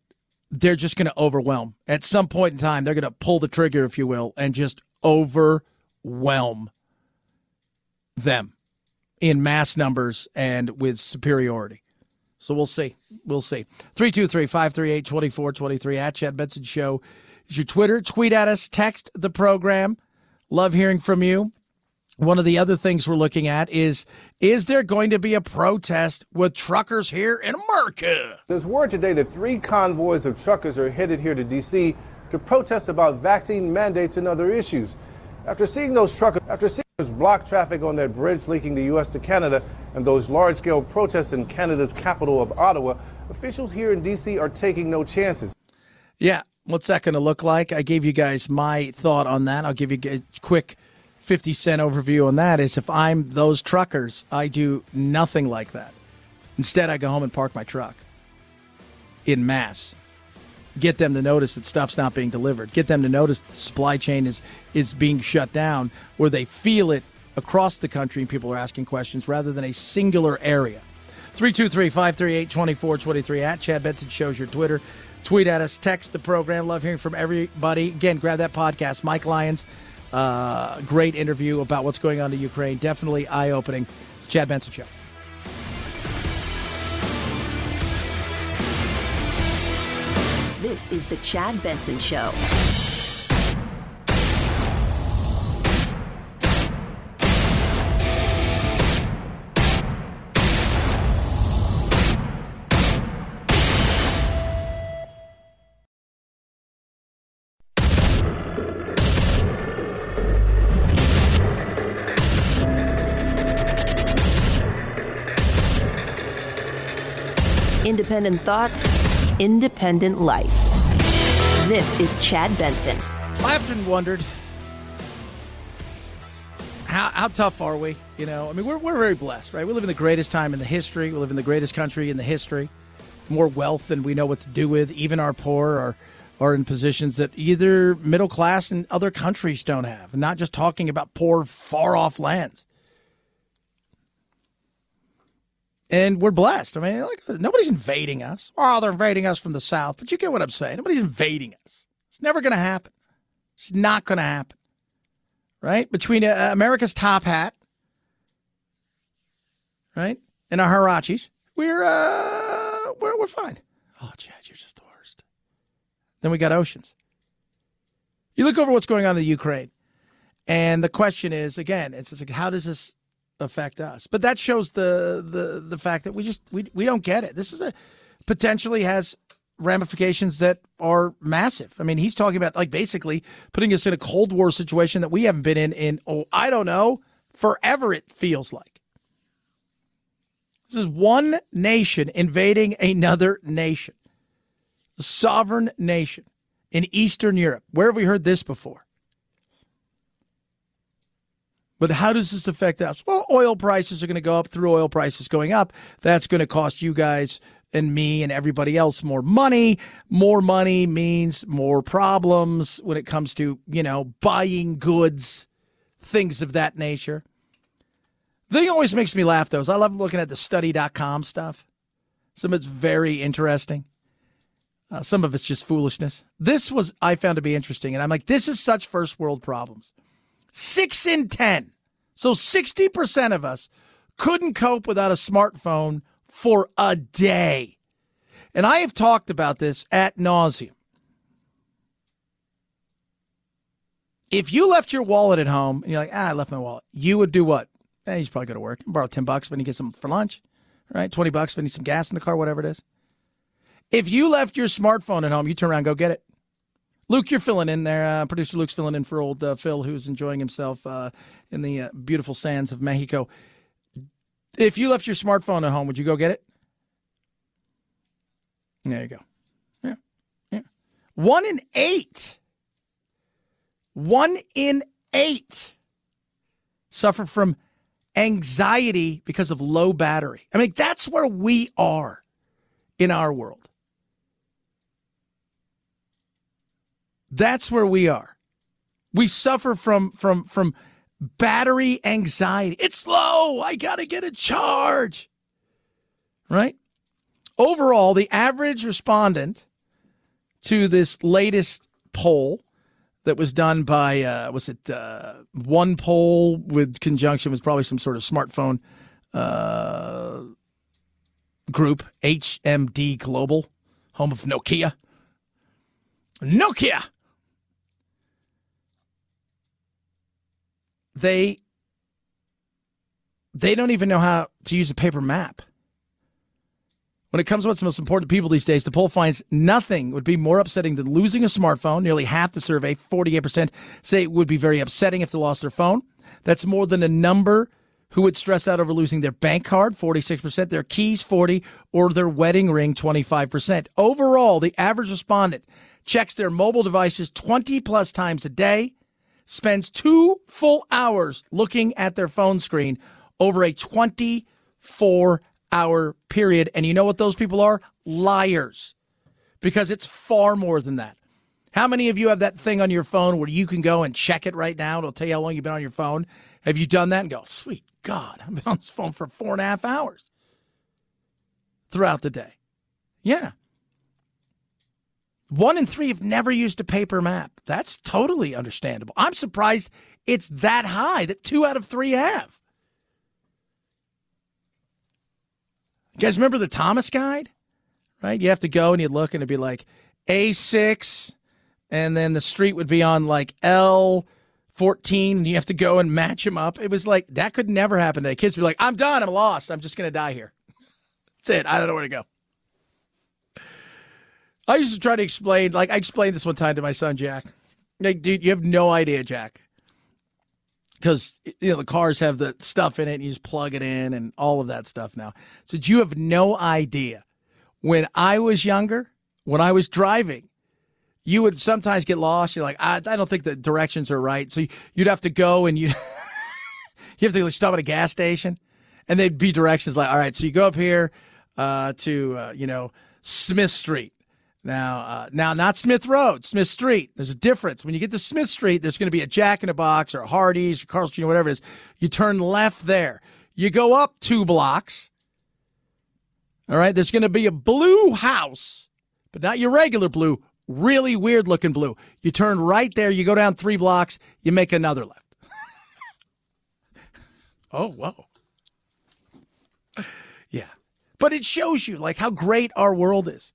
they're just going to overwhelm. At some point in time, they're going to pull the trigger, if you will, and just overwhelm them in mass numbers and with superiority. So we'll see. We'll see. 323-538-2423 at Chad Benson Show is your Twitter. Tweet at us. Text the program. Love hearing from you. One of the other things we're looking at is there going to be a protest with truckers here in America? There's word today that 3 convoys of truckers are headed here to D.C. to protest about vaccine mandates and other issues. After seeing those truckers block traffic on that bridge linking the U.S. to Canada and those large-scale protests in Canada's capital of Ottawa, officials here in D.C. are taking no chances. Yeah, what's that going to look like? I gave you guys my thought on that. I'll give you a quick 50-cent overview on that. Is if I'm those truckers, I do nothing like that. Instead, I go home and park my truck in mass. Get them to notice that stuff's not being delivered. Get them to notice the supply chain is being shut down, where they feel it across the country and people are asking questions rather than a singular area. 323-538-2423 at Chad Benson Show's your Twitter. Tweet at us. Text the program. Love hearing from everybody. Again, grab that podcast. Mike Lyons. Great interview about what's going on in Ukraine. Definitely eye-opening. It's Chad Benson Show. This is the Chad Benson Show. Independent thoughts, independent life. This is Chad Benson. I often wondered, how tough are we? You know, I mean, we're very blessed, right? We live in the greatest time in the history. We live in the greatest country in the history. More wealth than we know what to do with. Even our poor are in positions that either middle class and other countries don't have. And not just talking about poor, far-off lands. And we're blessed. I mean, nobody's invading us. Oh, they're invading us from the south. But you get what I'm saying. Nobody's invading us. It's never going to happen. It's not going to happen. Right? Between America's top hat, right, and our Huaraches, we're fine. Oh, Chad, you're just the worst. Then we got oceans. You look over what's going on in the Ukraine, and the question is, again, it's just like, how does this affect us? But that shows the fact that we don't get it. This is potentially has ramifications that are massive. I mean, he's talking about basically putting us in a Cold War situation that we haven't been in I don't know, forever it feels like. This is one nation invading another nation. A sovereign nation in Eastern Europe. Where have we heard this before? But how does this affect us? Well, oil prices are going to go up. Through oil prices going up, that's going to cost you guys and me and everybody else more money. More money means more problems when it comes to, buying goods, things of that nature. The thing always makes me laugh, though, is I love looking at the study.com stuff. Some of it's very interesting. Some of it's just foolishness. This I found to be interesting, and I'm like, this is such first world problems. 6 in 10, so 60% of us couldn't cope without a smartphone for a day. And I have talked about this ad nauseum. If you left your wallet at home, and you're like, I left my wallet, you would do what? You should probably go to work and borrow $10 when you get some for lunch, right? $20 when you need some gas in the car, whatever it is. If you left your smartphone at home, you turn around and go get it. Luke, you're filling in there. Producer Luke's filling in for old Phil, who's enjoying himself in the beautiful sands of Mexico. If you left your smartphone at home, would you go get it? There you go. Yeah. 1 in 8. 1 in 8 suffer from anxiety because of low battery. I mean, that's where we are in our world. That's where we are. We suffer from battery anxiety. It's low. I got to get a charge. Right? Overall, the average respondent to this latest poll that was done by, one poll with conjunction was probably some sort of smartphone group, HMD Global, home of Nokia. Nokia! They don't even know how to use a paper map. When it comes to what's the most important to people these days, the poll finds nothing would be more upsetting than losing a smartphone. Nearly half the survey, 48%, say it would be very upsetting if they lost their phone. That's more than a number who would stress out over losing their bank card, 46%, their keys, 40%, or their wedding ring, 25%. Overall, the average respondent checks their mobile devices 20-plus times a day, spends 2 full hours looking at their phone screen over a 24-hour period. And you know what those people are? Liars. Because it's far more than that. How many of you have that thing on your phone where you can go and check it right now? It'll tell you how long you've been on your phone. Have you done that and go, sweet God, I've been on this phone for 4.5 hours throughout the day? Yeah. 1 in 3 have never used a paper map. That's totally understandable. I'm surprised it's that high, that 2 out of 3 have. You guys remember the Thomas Guide? Right? You have to go and you'd look and it'd be like A6, and then the street would be on like L14, and you have to go and match them up. It was like, that could never happen today. Kids would be like, I'm done. I'm lost. I'm just going to die here. That's it. I don't know where to go. I used to try to explain, I explained this one time to my son, Jack. Like, dude, you have no idea, Jack. Because, the cars have the stuff in it, and you just plug it in and all of that stuff now. So you have no idea. When I was younger, when I was driving, you would sometimes get lost. You're like, I don't think the directions are right. So you'd have to go and you have to stop at a gas station, and they'd be directions like, all right, so you go up here to Smith Street. Now, not Smith Road, Smith Street. There's a difference. When you get to Smith Street, there's going to be a Jack in the Box or a Hardee's or Carl's Jr., whatever it is. You turn left there. You go up 2 blocks. All right, there's going to be a blue house, but not your regular blue, really weird-looking blue. You turn right there. You go down 3 blocks. You make another left. Oh, whoa. Yeah. But it shows you, how great our world is.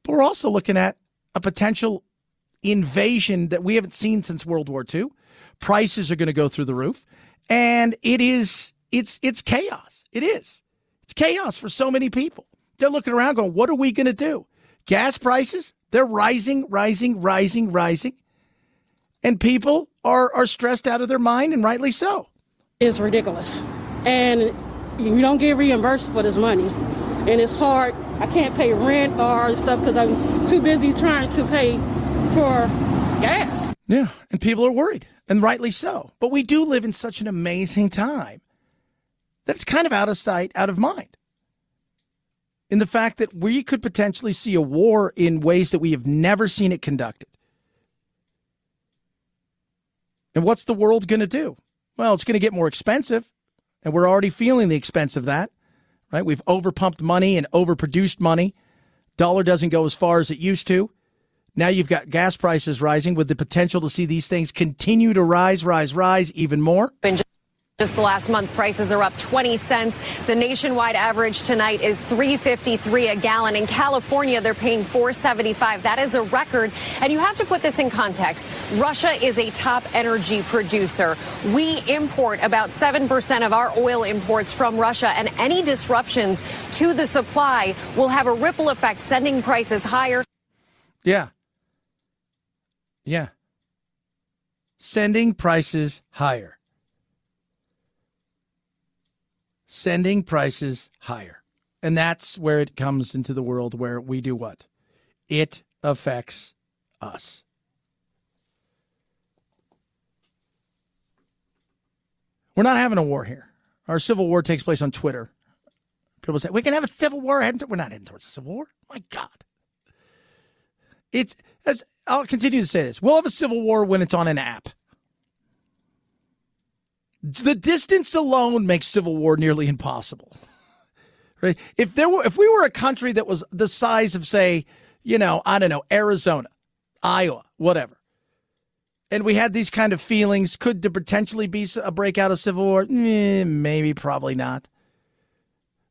But we're also looking at a potential invasion that we haven't seen since World War II. Prices are going to go through the roof. And it's chaos. It is. It's chaos for so many people. They're looking around going, what are we going to do? Gas prices, they're rising. And people are stressed out of their mind, and rightly so. It's ridiculous. And you don't get reimbursed for this money. And it's hard. I can't pay rent or stuff because I'm too busy trying to pay for gas. Yeah, and people are worried, and rightly so. But we do live in such an amazing time that it's kind of out of sight, out of mind. In the fact that we could potentially see a war in ways that we have never seen it conducted. And what's the world going to do? Well, it's going to get more expensive, and we're already feeling the expense of that, right? We've overpumped money and overproduced money. Dollar doesn't go as far as it used to. Now you've got gas prices rising with the potential to see these things continue to rise even more. Just the last month, prices are up 20 cents. The nationwide average tonight is $3.53 a gallon. In California, they're paying $4.75. That is a record. And you have to put this in context. Russia is a top energy producer. We import about 7% of our oil imports from Russia, and any disruptions to the supply will have a ripple effect, sending prices higher. Yeah. Sending prices higher. Sending prices higher. And that's where it comes into the world where we do what? It affects us. We're not having a war here. Our civil war takes place on Twitter. People say, we can have a civil war. We're not heading towards a civil war. My God. I'll continue to say this. We'll have a civil war when it's on an app. The distance alone makes civil war nearly impossible. Right? If we were a country that was the size of, say, Arizona, Iowa, whatever, and we had these kind of feelings, could there potentially be a breakout of civil war? Maybe, probably not.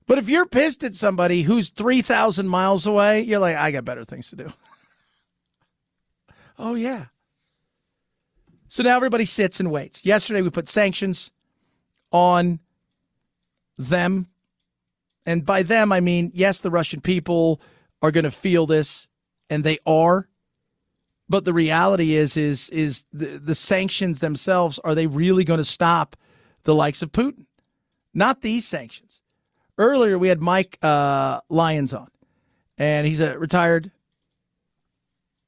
But if you're pissed at somebody who's 3,000 miles away, you're like, I got better things to do. Oh, yeah. So now everybody sits and waits. Yesterday we put sanctions on them. And by them, I mean, yes, the Russian people are going to feel this, and they are. But the reality is the sanctions themselves, are they really going to stop the likes of Putin? Not these sanctions. Earlier we had Mike Lyons on, and he's a retired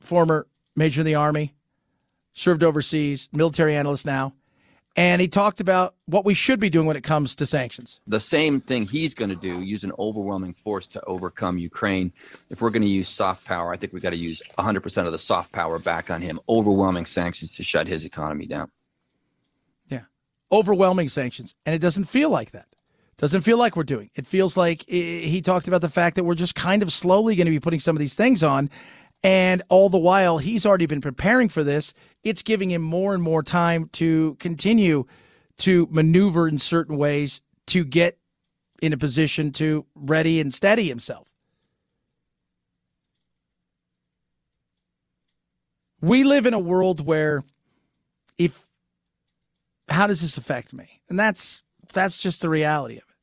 former major in the Army. Served overseas, military analyst now. And he talked about what we should be doing when it comes to sanctions. The same thing he's going to do, use an overwhelming force to overcome Ukraine. If we're going to use soft power, I think we've got to use 100% of the soft power back on him. Overwhelming sanctions to shut his economy down. Yeah. Overwhelming sanctions. And it doesn't feel like that. It doesn't feel like we're doing. It feels like he talked about the fact that we're just kind of slowly going to be putting some of these things on. And all the while, he's already been preparing for this. It's giving him more and more time to continue to maneuver in certain ways to get in a position to ready and steady himself. We live in a world where how does this affect me? And that's just the reality of it.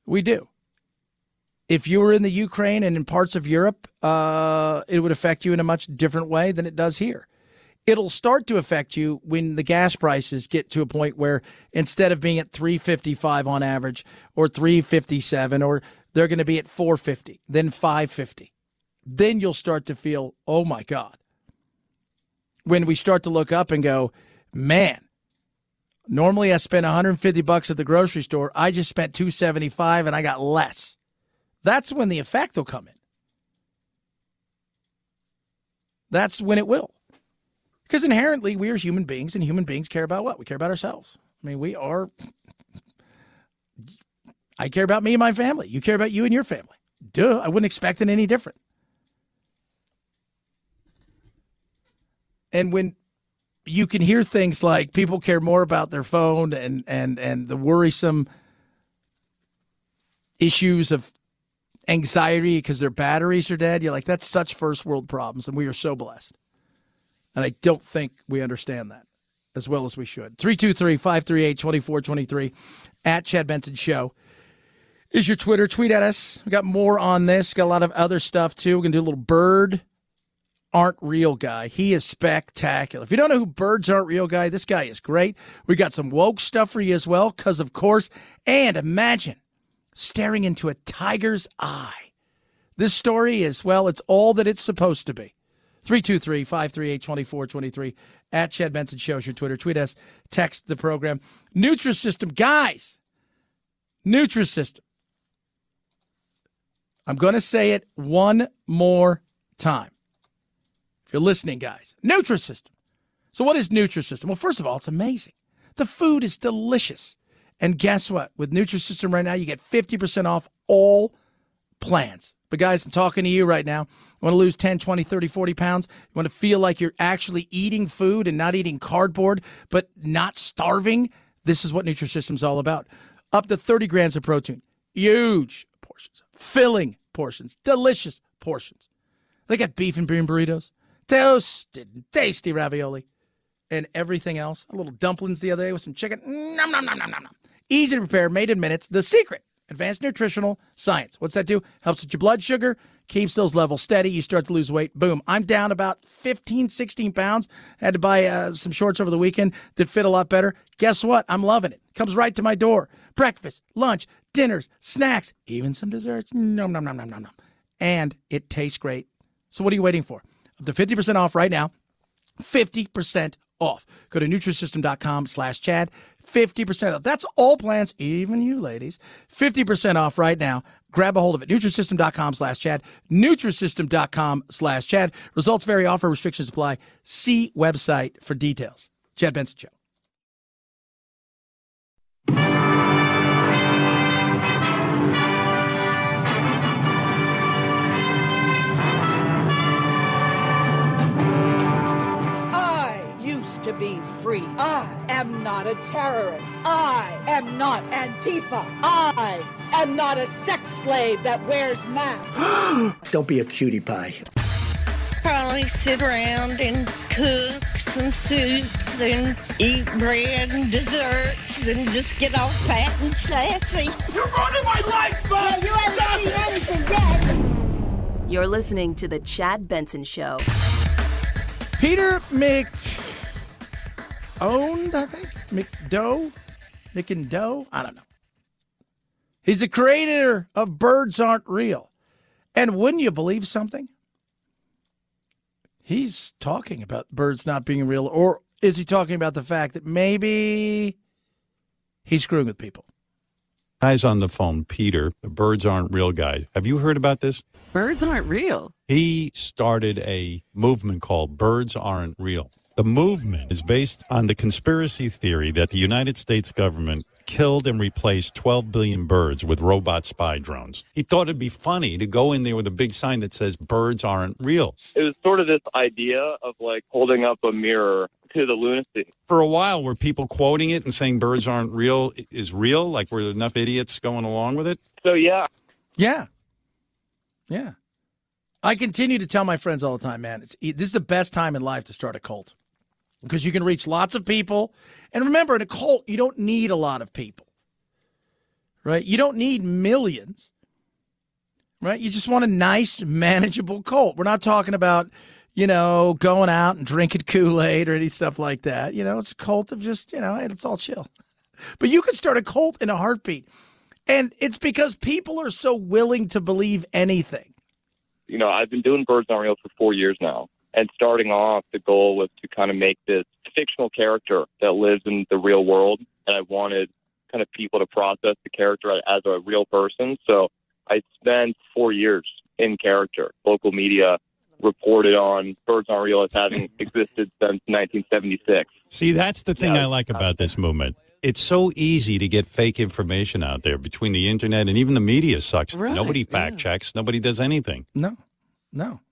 We do. If you were in the Ukraine and in parts of Europe, it would affect you in a much different way than it does here. It'll start to affect you when the gas prices get to a point where instead of being at $3.55 on average or $3.57, or they're going to be at $4.50, then $5.50. Then you'll start to feel, oh my God. When we start to look up and go, man, normally I spend $150 at the grocery store. I just spent $275 and I got less. That's when the effect will come in. That's when it will. Because inherently, we are human beings, and human beings care about what? We care about ourselves. I mean, I care about me and my family. You care about you and your family. Duh, I wouldn't expect it any different. And when you can hear things like people care more about their phone and the worrisome issues of anxiety because their batteries are dead, you're like, that's such first world problems, and we are so blessed. And I don't think we understand that as well as we should. 323-538-2423 at Chad Benson Show is your Twitter. Tweet at us. We got more on this. Got a lot of other stuff, too. We're going to do a little bird Aren't Real guy. He is spectacular. If you don't know who Birds Aren't Real guy, this guy is great. We got some woke stuff for you as well, because of course, and imagine staring into a tiger's eye. This story is, well, it's all that it's supposed to be. 323-538-2423 at Chad Benson Show is your Twitter. Tweet us, text the program. Nutrisystem, guys. Nutrisystem. I'm going to say it one more time. If you're listening, guys. Nutrisystem. So what is Nutrisystem? Well, first of all, it's amazing. The food is delicious. And guess what? With Nutrisystem right now, you get 50% off all plans. But guys, I'm talking to you right now. You want to lose 10, 20, 30, 40 pounds? You want to feel like you're actually eating food and not eating cardboard, but not starving? This is what Nutrisystem's all about. Up to 30 grams of protein. Huge portions. Filling portions. Delicious portions. They got beef and bean burritos. Toasted and tasty ravioli. And everything else. A little dumplings the other day with some chicken. Nom, nom, nom, nom, nom, nom. Easy to prepare, made in minutes. The secret. Advanced nutritional science. What's that do? Helps with your blood sugar, keeps those levels steady. You start to lose weight. Boom. I'm down about 15, 16 pounds. Had to buy some shorts over the weekend that fit a lot better. Guess what? I'm loving it. Comes right to my door. Breakfast, lunch, dinners, snacks, even some desserts. Nom, nom, nom, nom, nom, nom. And it tastes great. So what are you waiting for? Up to 50% off right now. 50% off. Go to Nutrisystem.com/Chad. 50% off. That's all plans, even you ladies. 50% off right now. Grab a hold of it. Nutrisystem.com/Chad. Nutrisystem.com/Chad. Results vary. Offer restrictions apply. See website for details. Chad Benson Show. To be free. I am not a terrorist. I am not Antifa. I am not a sex slave that wears masks. Don't be a cutie pie. Probably sit around and cook some soups and eat bread and desserts and just get all fat and sassy. You're ruining my life, bud! Yeah, you haven't seen anything yet. You're listening to The Chad Benson Show. Peter McOwned, I think. McIndoe? I don't know. He's the creator of Birds Aren't Real. And wouldn't you believe something? He's talking about birds not being real, or is he talking about the fact that maybe he's screwing with people? Guy's on the phone, Peter, the Birds Aren't Real guy. Have you heard about this? Birds aren't real. He started a movement called Birds Aren't Real. The movement is based on the conspiracy theory that the United States government killed and replaced 12 billion birds with robot spy drones. He thought it'd be funny to go in there with a big sign that says birds aren't real. It was sort of this idea of like holding up a mirror to the lunacy. For a while, were people quoting it and saying birds aren't real is real? Like, were there enough idiots going along with it? So, yeah. Yeah. I continue to tell my friends all the time, man, this is the best time in life to start a cult. Because you can reach lots of people. And remember, in a cult, you don't need a lot of people. Right? You don't need millions. Right? You just want a nice, manageable cult. We're not talking about, going out and drinking Kool-Aid or any stuff like that. It's a cult of just, hey, let's all chill. But you can start a cult in a heartbeat. And it's because people are so willing to believe anything. I've been doing Birds Aren't Real for 4 years now. And starting off, the goal was to kind of make this fictional character that lives in the real world. And I wanted kind of people to process the character as a real person. So I spent 4 years in character. Local media reported on Birds Aren't Real as having existed since 1976. See, that's the thing I like about this movement. It's so easy to get fake information out there between the internet and even the media sucks. Right, nobody fact checks. Nobody does anything. No.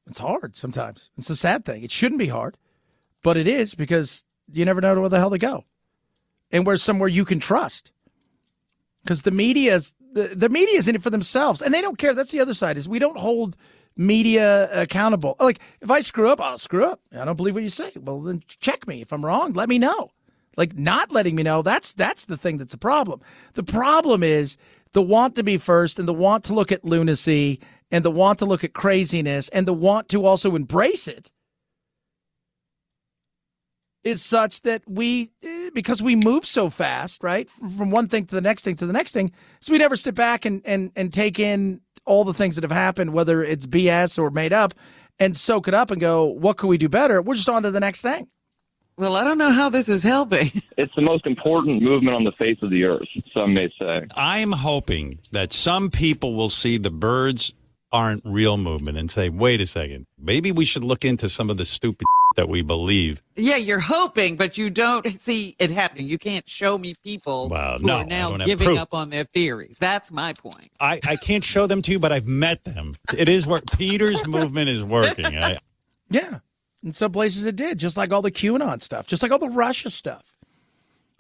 It's hard sometimes. It's a sad thing. It shouldn't be hard, but it is because you never know where the hell to go and where's somewhere you can trust. Because the media is in it for themselves, and they don't care. That's the other side, is we don't hold media accountable. Like, if I screw up, I'll screw up. I don't believe what you say. Well, then check me. If I'm wrong, let me know. Like, not letting me know, that's the thing that's a problem. The problem is the want to be first and the want to look at lunacy and the want to look at craziness and the want to also embrace it is such that because we move so fast, right, from one thing to the next thing to the next thing, so we never sit back and take in all the things that have happened, whether it's BS or made up, and soak it up and go, what could we do better? We're just on to the next thing. Well, I don't know how this is helping. It's the most important movement on the face of the earth, some may say. I'm hoping that some people will see the birds aren't real movement and say, wait a second, maybe we should look into some of the stupid that we believe. Yeah, you're hoping, but you don't see it happening. You can't show me people who are now giving up on their theories. That's my point. I can't show them to you, but I've met them. It is work. Peter's movement is working. Yeah. In some places it did, just like all the QAnon stuff, just like all the Russia stuff.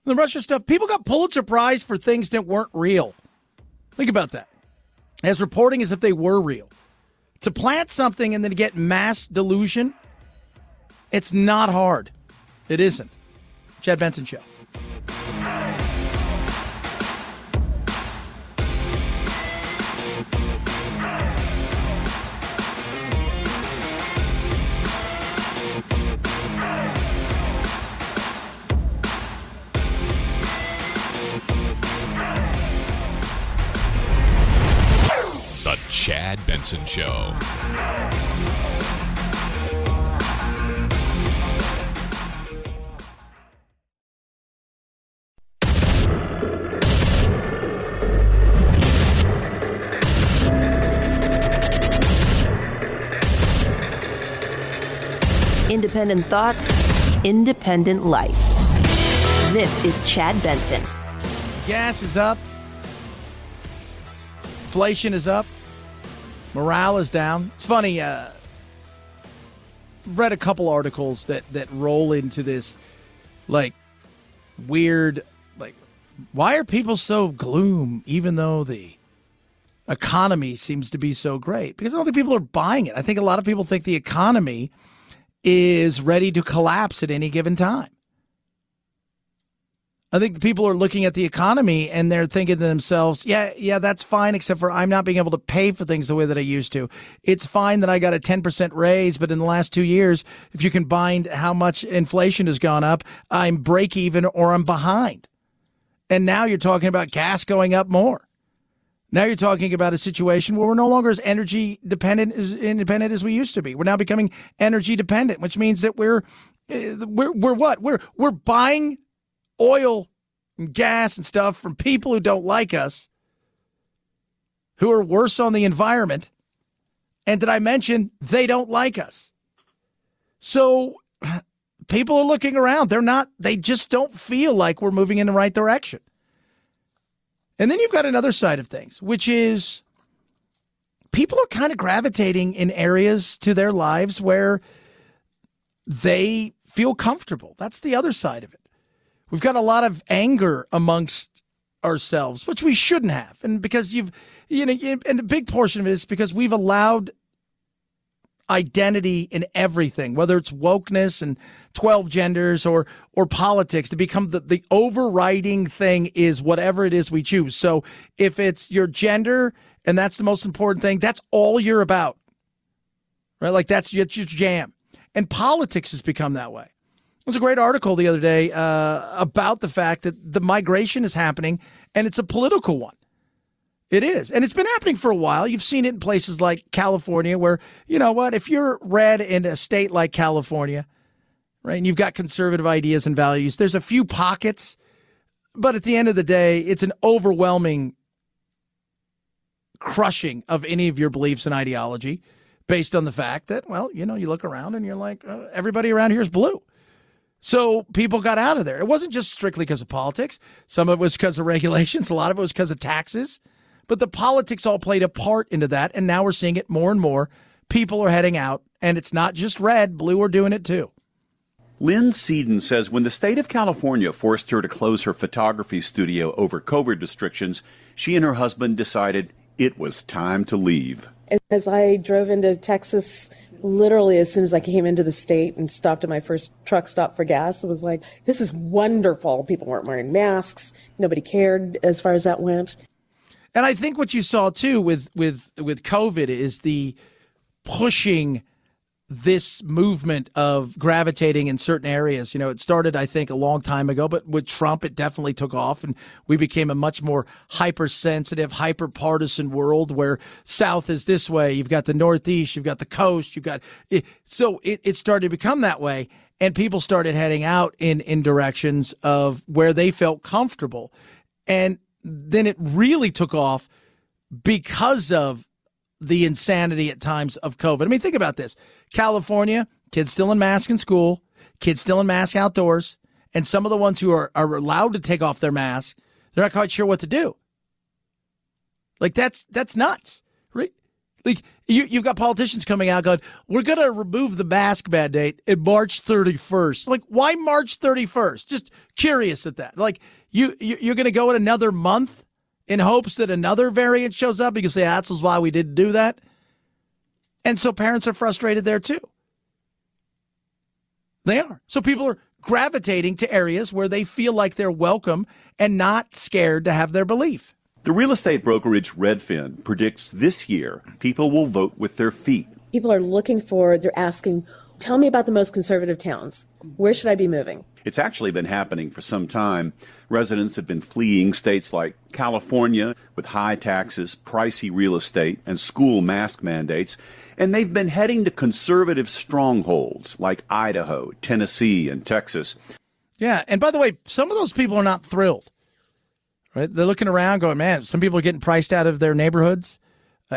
The Russia stuff, people got Pulitzer Prize for things that weren't real. Think about that. As reporting as if they were real. To plant something and then get mass delusion, it's not hard. It isn't. Chad Benson Show. The Chad Benson Show. Independent thoughts, independent life. This is Chad Benson. Gas is up. Inflation is up. Morale is down. It's funny. Read a couple articles that roll into this, like, weird, like, why are people so gloom even though the economy seems to be so great? Because I don't think people are buying it. I think a lot of people think the economy is ready to collapse at any given time. I think people are looking at the economy and they're thinking to themselves, yeah, that's fine, except for I'm not being able to pay for things the way that I used to. It's fine that I got a 10% raise, but in the last 2 years, if you combine how much inflation has gone up, I'm break even or I'm behind. And now you're talking about gas going up more. Now you're talking about a situation where we're no longer as energy dependent, as independent as we used to be. We're now becoming energy dependent, which means that we're what? We're buying oil and gas and stuff from people who don't like us, who are worse on the environment. And did I mention they don't like us? So people are looking around. They just don't feel like we're moving in the right direction. And then you've got another side of things, which is people are kind of gravitating in areas to their lives where they feel comfortable. That's the other side of it. We've got a lot of anger amongst ourselves, which we shouldn't have. And because and a big portion of it is because we've allowed identity in everything, whether it's wokeness and 12 genders or politics, to become the overriding thing is whatever it is we choose. So if it's your gender and that's the most important thing, that's all you're about, right? Like that's your jam. And politics has become that way. There was a great article the other day about the fact that the migration is happening and it's a political one. It is. And it's been happening for a while. You've seen it in places like California where, you know what, if you're red in a state like California, right, and you've got conservative ideas and values, there's a few pockets, but at the end of the day, it's an overwhelming crushing of any of your beliefs and ideology based on the fact that, well, you look around and you're like, everybody around here is blue. So people got out of there. It wasn't just strictly because of politics. Some of it was because of regulations. A lot of it was because of taxes. But the politics all played a part into that, and now we're seeing it more and more. People are heading out, and it's not just red. Blue are doing it too. Lynn Seaton says when the state of California forced her to close her photography studio over COVID restrictions, she and her husband decided it was time to leave. As I drove into Texas, literally as soon as I came into the state and stopped at my first truck stop for gas, it was like, this is wonderful. People weren't wearing masks. Nobody cared as far as that went. And I think what you saw, too, with COVID is the pushing this movement of gravitating in certain areas. It started, I think, a long time ago, but with Trump, it definitely took off, and we became a much more hypersensitive, hyper-partisan world where South is this way. You've got the Northeast, you've got the coast, you've got it. So it started to become that way, and people started heading out in directions of where they felt comfortable. And then it really took off because of the insanity at times of COVID. I mean, think about this. California, kids still in masks in school, kids still in masks outdoors, and some of the ones who are allowed to take off their masks, they're not quite sure what to do. Like, that's nuts, right? Like, you've got politicians coming out going, we're going to remove the mask mandate in March 31st. Like, why March 31st? Just curious at that. Like, you're going to go in another month in hopes that another variant shows up because that's why we didn't do that. And so parents are frustrated there too. They are. So people are gravitating to areas where they feel like they're welcome and not scared to have their belief. The real estate brokerage Redfin predicts this year people will vote with their feet. People are they're asking, tell me about the most conservative towns. Where should I be moving? It's actually been happening for some time. Residents have been fleeing states like California with high taxes, pricey real estate, and school mask mandates. And they've been heading to conservative strongholds like Idaho, Tennessee, and Texas. Yeah, and by the way, some of those people are not thrilled. Right? They're looking around going, man, some people are getting priced out of their neighborhoods.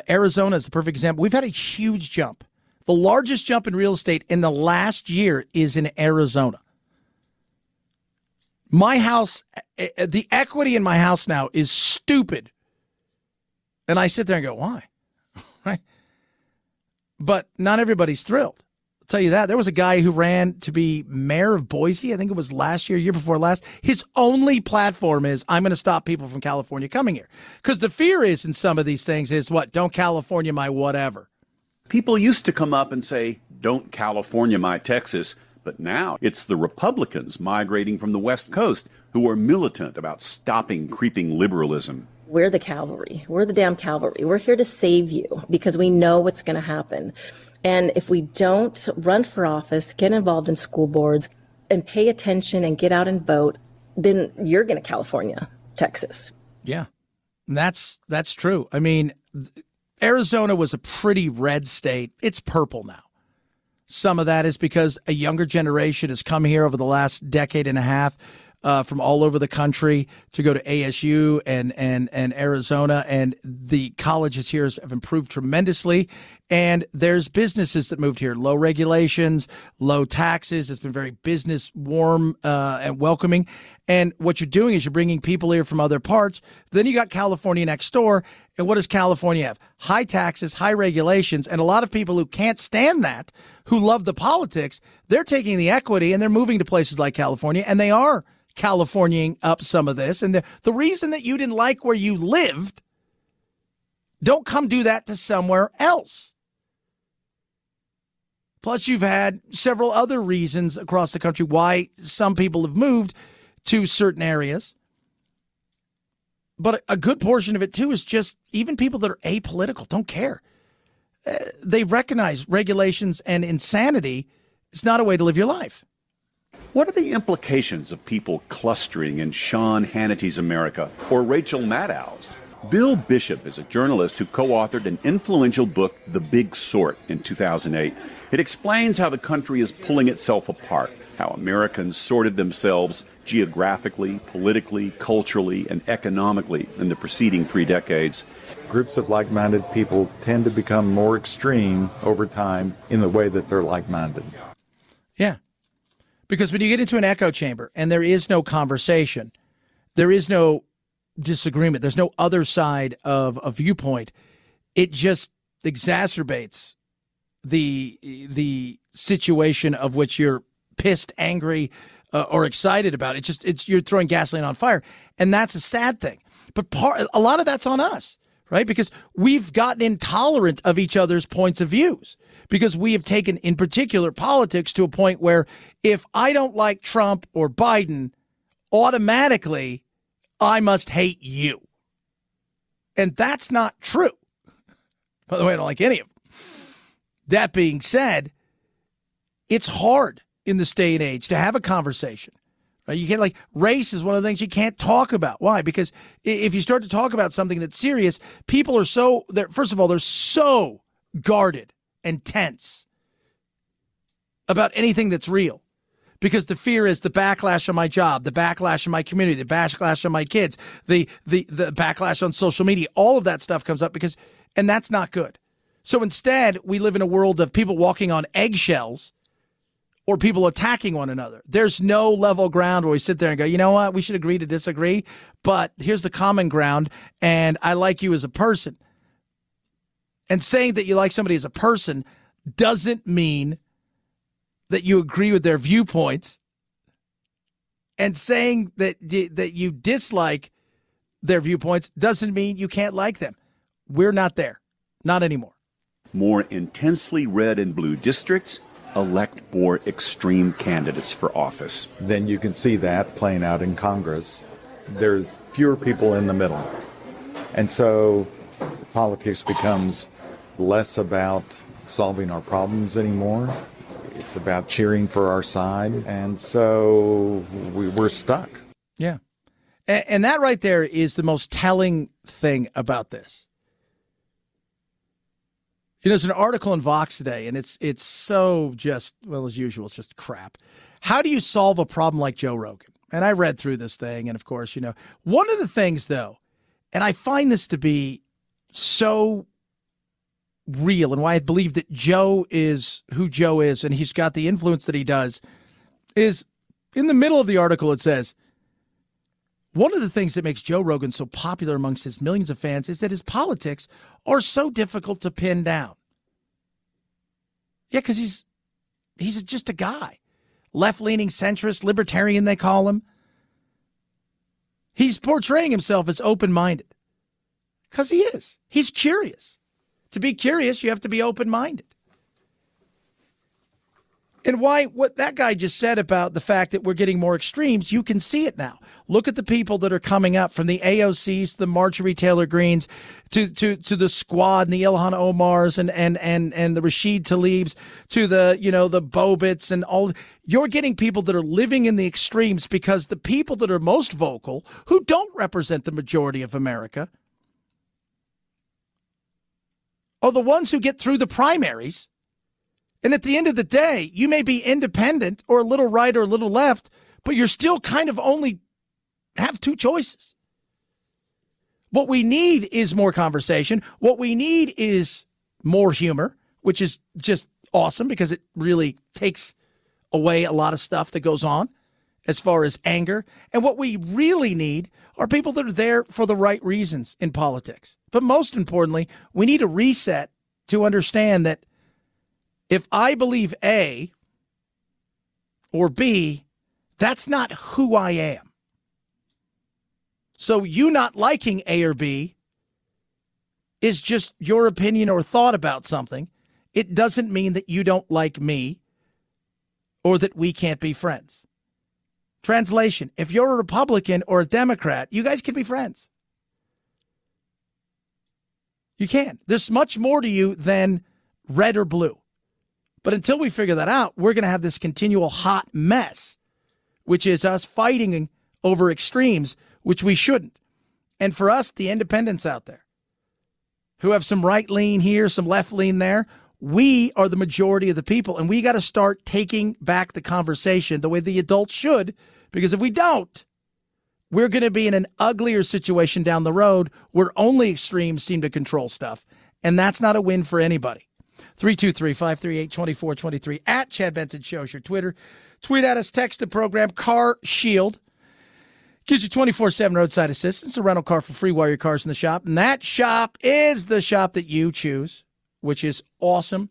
Arizona is the perfect example. We've had a huge jump. The largest jump in real estate in the last year is in Arizona. My house, the equity in my house now is stupid. And I sit there and go, why? Right? But not everybody's thrilled. I'll tell you that. There was a guy who ran to be mayor of Boise. I think it was last year before last. His only platform is, I'm going to stop people from California coming here. Because the fear is in some of these things is what? Don't California my whatever. People used to come up and say, don't California my Texas. But now it's the Republicans migrating from the West Coast who are militant about stopping creeping liberalism. We're the cavalry. We're the damn cavalry. We're here to save you because we know what's going to happen. And if we don't run for office, get involved in school boards, and pay attention and get out and vote, then you're going to California, Texas. Yeah, that's true. I mean, Arizona was a pretty red state. It's purple now. Some of that is because a younger generation has come here over the last decade and a half from all over the country to go to ASU and Arizona, and the colleges here have improved tremendously. And there's businesses that moved here, low regulations, low taxes. It's been very business warm and welcoming. And what you're doing is you're bringing people here from other parts. Then you got California next door. And what does California have? High taxes, high regulations, and a lot of people who can't stand that, who love the politics, they're taking the equity and they're moving to places like California, and they are Californiaing up some of this. And the reason that you didn't like where you lived, don't come do that to somewhere else. Plus, you've had several other reasons across the country why some people have moved to certain areas. But a good portion of it, too, is just even people that are apolitical don't care. They recognize regulations and insanity is not a way to live your life. What are the implications of people clustering in Sean Hannity's America or Rachel Maddow's? Bill Bishop is a journalist who co-authored an influential book, The Big Sort, in 2008. It explains how the country is pulling itself apart, how Americans sorted themselves geographically, politically, culturally, and economically in the preceding 3 decades. Groups of like-minded people tend to become more extreme over time in the way that they're like-minded. Yeah. Because when you get into an echo chamber and there is no conversation, there is no disagreement, there's no other side of a viewpoint, it just exacerbates the situation of which you're pissed, angry, or excited about. You're throwing gasoline on fire, and that's a sad thing. But a lot of that's on us, right? Because we've gotten intolerant of each other's points of views, because we have taken, in particular, politics to a point where if I don't like Trump or Biden, automatically I must hate you. And that's not true. By the way, I don't like any of them. That being said, It's hard in this day and age to have a conversation. Right? You can't, race is one of the things you can't talk about. Why? Because if you start to talk about something that's serious, people are first of all, they're so guarded and tense about anything that's real. Because the fear is the backlash on my job, the backlash on my community, the backlash on my kids, the backlash on social media. All of that stuff comes up and that's not good. So instead, we live in a world of people walking on eggshells or people attacking one another. There's no level ground where we sit there and go, you know what, we should agree to disagree, but here's the common ground, and I like you as a person. And saying that you like somebody as a person doesn't mean that you agree with their viewpoints. And saying that you dislike their viewpoints doesn't mean you can't like them. We're not there. Not anymore. More intensely red and blue districts elect more extreme candidates for office. Then you can see that playing out in Congress. There's fewer people in the middle. And so politics becomes less about solving our problems anymore. It's about cheering for our side. And so we're stuck. Yeah. And that right there is the most telling thing about this. There's an article in Vox today, and it's so just, well, as usual, it's just crap. How do you solve a problem like Joe Rogan? And I read through this thing, and of course, one of the things, though, and I find this to be so real and why I believe that Joe is who Joe is and he's got the influence that he does, is in the middle of the article it says, one of the things that makes Joe Rogan so popular amongst his millions of fans is that his politics are so difficult to pin down. Yeah, because he's just a guy. Left-leaning, centrist, libertarian, they call him. He's portraying himself as open-minded. Because he is. He's curious. To be curious, you have to be open-minded. And what that guy just said about the fact that we're getting more extremes, you can see it now. Look at the people that are coming up, from the AOCs, the Marjorie Taylor Greens, to the Squad and the Ilhan Omars and the Rashid Tlaibs, to the Bobitts and all. You're getting people that are living in the extremes because the people that are most vocal, who don't represent the majority of America, are the ones who get through the primaries. And at the end of the day, you may be independent or a little right or a little left, but you're still kind of only have two choices. What we need is more conversation. What we need is more humor, which is just awesome because it really takes away a lot of stuff that goes on as far as anger. And what we really need are people that are there for the right reasons in politics. But most importantly, we need a reset to understand that if I believe A or B, that's not who I am. So you not liking A or B is just your opinion or thought about something. It doesn't mean that you don't like me or that we can't be friends. Translation, if you're a Republican or a Democrat, you guys can be friends. You can. There's much more to you than red or blue. But until we figure that out, we're going to have this continual hot mess, which is us fighting over extremes, which we shouldn't. And for us, the independents out there who have some right lean here, some left lean there, we are the majority of the people. And we got to start taking back the conversation the way the adults should, because if we don't, we're going to be in an uglier situation down the road where only extremes seem to control stuff. And that's not a win for anybody. 323-538-2423 at Chad Benson Show is your Twitter. Tweet at us, text the program. Car Shield gives you 24/7 roadside assistance, a rental car for free while your car's in the shop. And that shop is the shop that you choose, which is awesome.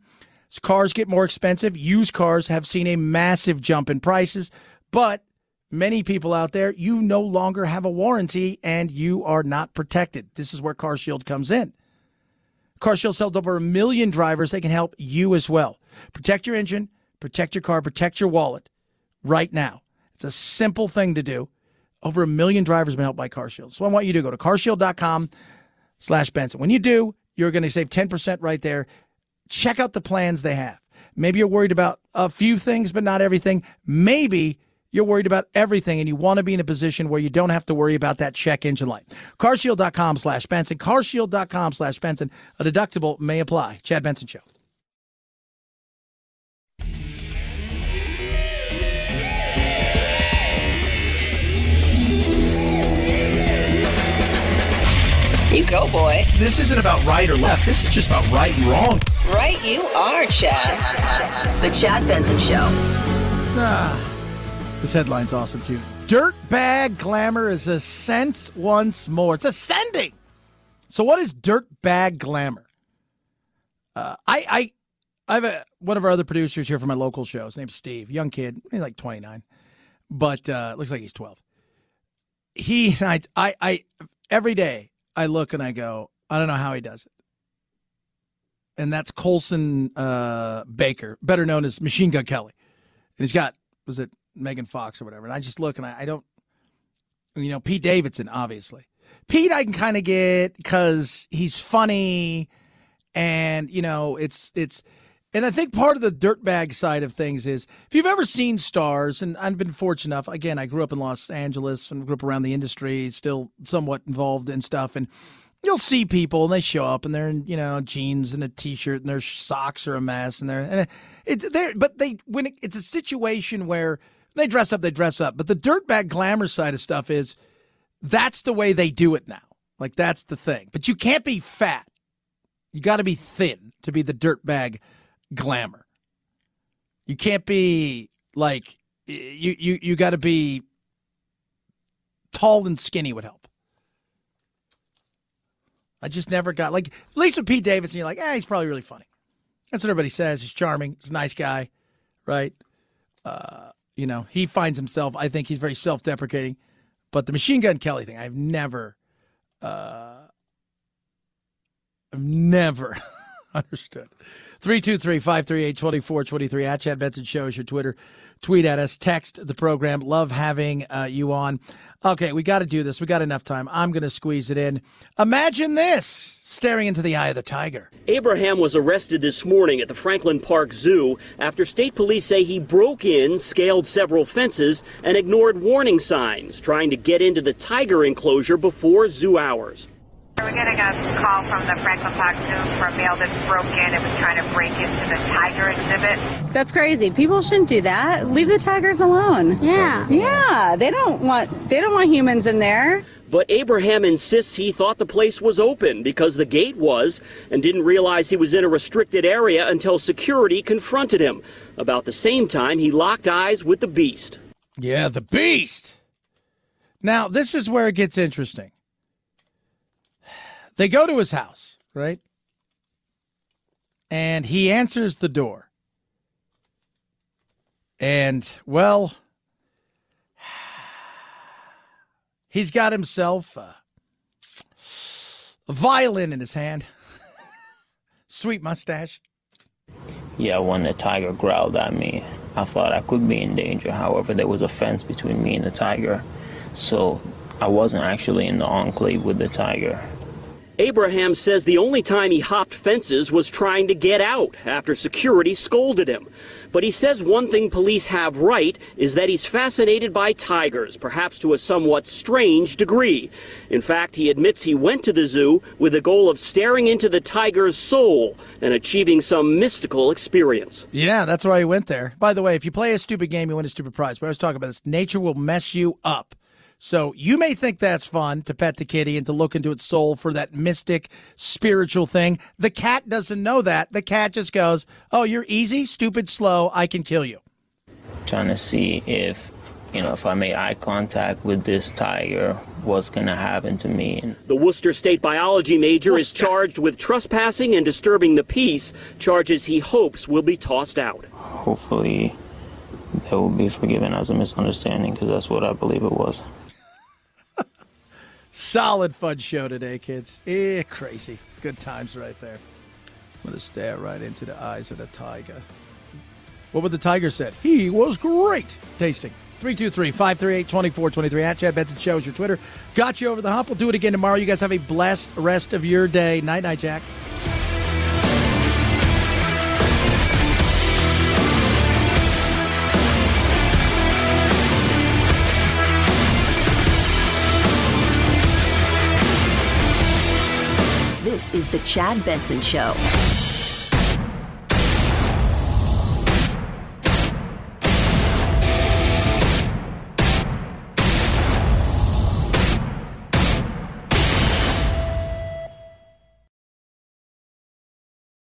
As cars get more expensive, used cars have seen a massive jump in prices, but many people out there, you no longer have a warranty and you are not protected. This is where Car Shield comes in. Car Shield sells over 1 million drivers. They can help you as well. Protect your engine, protect your car, protect your wallet right now. It's a simple thing to do. Over 1 million drivers have been helped by Car Shield. So I want you to go to carshield.com/Benson. When you do, you're going to save 10% right there. Check out the plans they have. Maybe you're worried about a few things, but not everything. Maybe you're worried about everything, and you want to be in a position where you don't have to worry about that check engine light. CarShield.com/Benson. CarShield.com/Benson. A deductible may apply. Chad Benson Show. You go, boy. This isn't about right or left. This is just about right and wrong. Right you are, Chad. The Chad Benson Show. This headline's awesome, too. Dirtbag glamour is ascent once more. It's ascending. So what is dirtbag glamour? I have one of our other producers here from my local show. His name's Steve. Young kid. He's like 29. But looks like he's 12. He and I every day I look and I go, I don't know how he does it. And that's Colson Baker, better known as Machine Gun Kelly. And he's got, was it Megan Fox or whatever? And I just look and I don't, Pete Davidson, obviously. Pete I can kind of get because he's funny and, and I think part of the dirtbag side of things is if you've ever seen stars, and I've been fortunate enough, again, I grew up in Los Angeles and grew up around the industry, still somewhat involved in stuff, and you'll see people and they show up and they're in, jeans and a t-shirt and their socks are a mess and it's a situation where they dress up, But the dirtbag glamour side of stuff is that's the way they do it now. Like that's the thing. But you can't be fat. You got to be thin to be the dirtbag glamour. You can't be like you got to be tall and skinny would help. I just never got at least with Pete Davidson, you're like, he's probably really funny. That's what everybody says. He's charming. He's a nice guy, right? He finds himself. I think he's very self-deprecating. But the Machine Gun Kelly thing, I've never understood. 323-538-2423 at Chad Benson Show is your Twitter. Tweet at us. Text the program. Love having you on. Okay, we got to do this. We got enough time. I'm going to squeeze it in. Imagine this, staring into the eye of the tiger. Abraham was arrested this morning at the Franklin Park Zoo after state police say he broke in, scaled several fences, and ignored warning signs, trying to get into the tiger enclosure before zoo hours. We're getting a call from the Franklin Park Zoo for a male that broke in and was trying to break into the tiger exhibit. That's crazy. People shouldn't do that. Leave the tigers alone. Yeah, they don't want humans in there. But Abraham insists he thought the place was open because the gate was, and didn't realize he was in a restricted area until security confronted him. About the same time, he locked eyes with the beast. Yeah, the beast. Now, this is where it gets interesting. They go to his house, right? And he answers the door. And, well, he's got himself a violin in his hand. Sweet mustache. Yeah, when the tiger growled at me, I thought I could be in danger. However, there was a fence between me and the tiger. So I wasn't actually in the enclave with the tiger. Abraham says the only time he hopped fences was trying to get out after security scolded him. But he says one thing police have right is that he's fascinated by tigers, perhaps to a somewhat strange degree. In fact, he admits he went to the zoo with the goal of staring into the tiger's soul and achieving some mystical experience. Yeah, that's why he went there. By the way, if you play a stupid game, you win a stupid prize. But I was talking about this. Nature will mess you up. So you may think that's fun to pet the kitty and to look into its soul for that mystic, spiritual thing. The cat doesn't know that. The cat just goes, oh, you're easy, stupid, slow, I can kill you. Trying to see if I made eye contact with this tiger, what's going to happen to me. The Worcester State biology major is charged with trespassing and disturbing the peace, charges he hopes will be tossed out. Hopefully that will be forgiven as a misunderstanding, because that's what I believe it was. Solid fun show today, kids. Crazy. Good times right there. I'm going to stare right into the eyes of the tiger. What would the tiger said? He was great tasting. 323-538-2423 at Chad Benson Show is your Twitter. Got you over the hump. We'll do it again tomorrow. You guys have a blessed rest of your day. Night, night, Jack. The Chad Benson Show.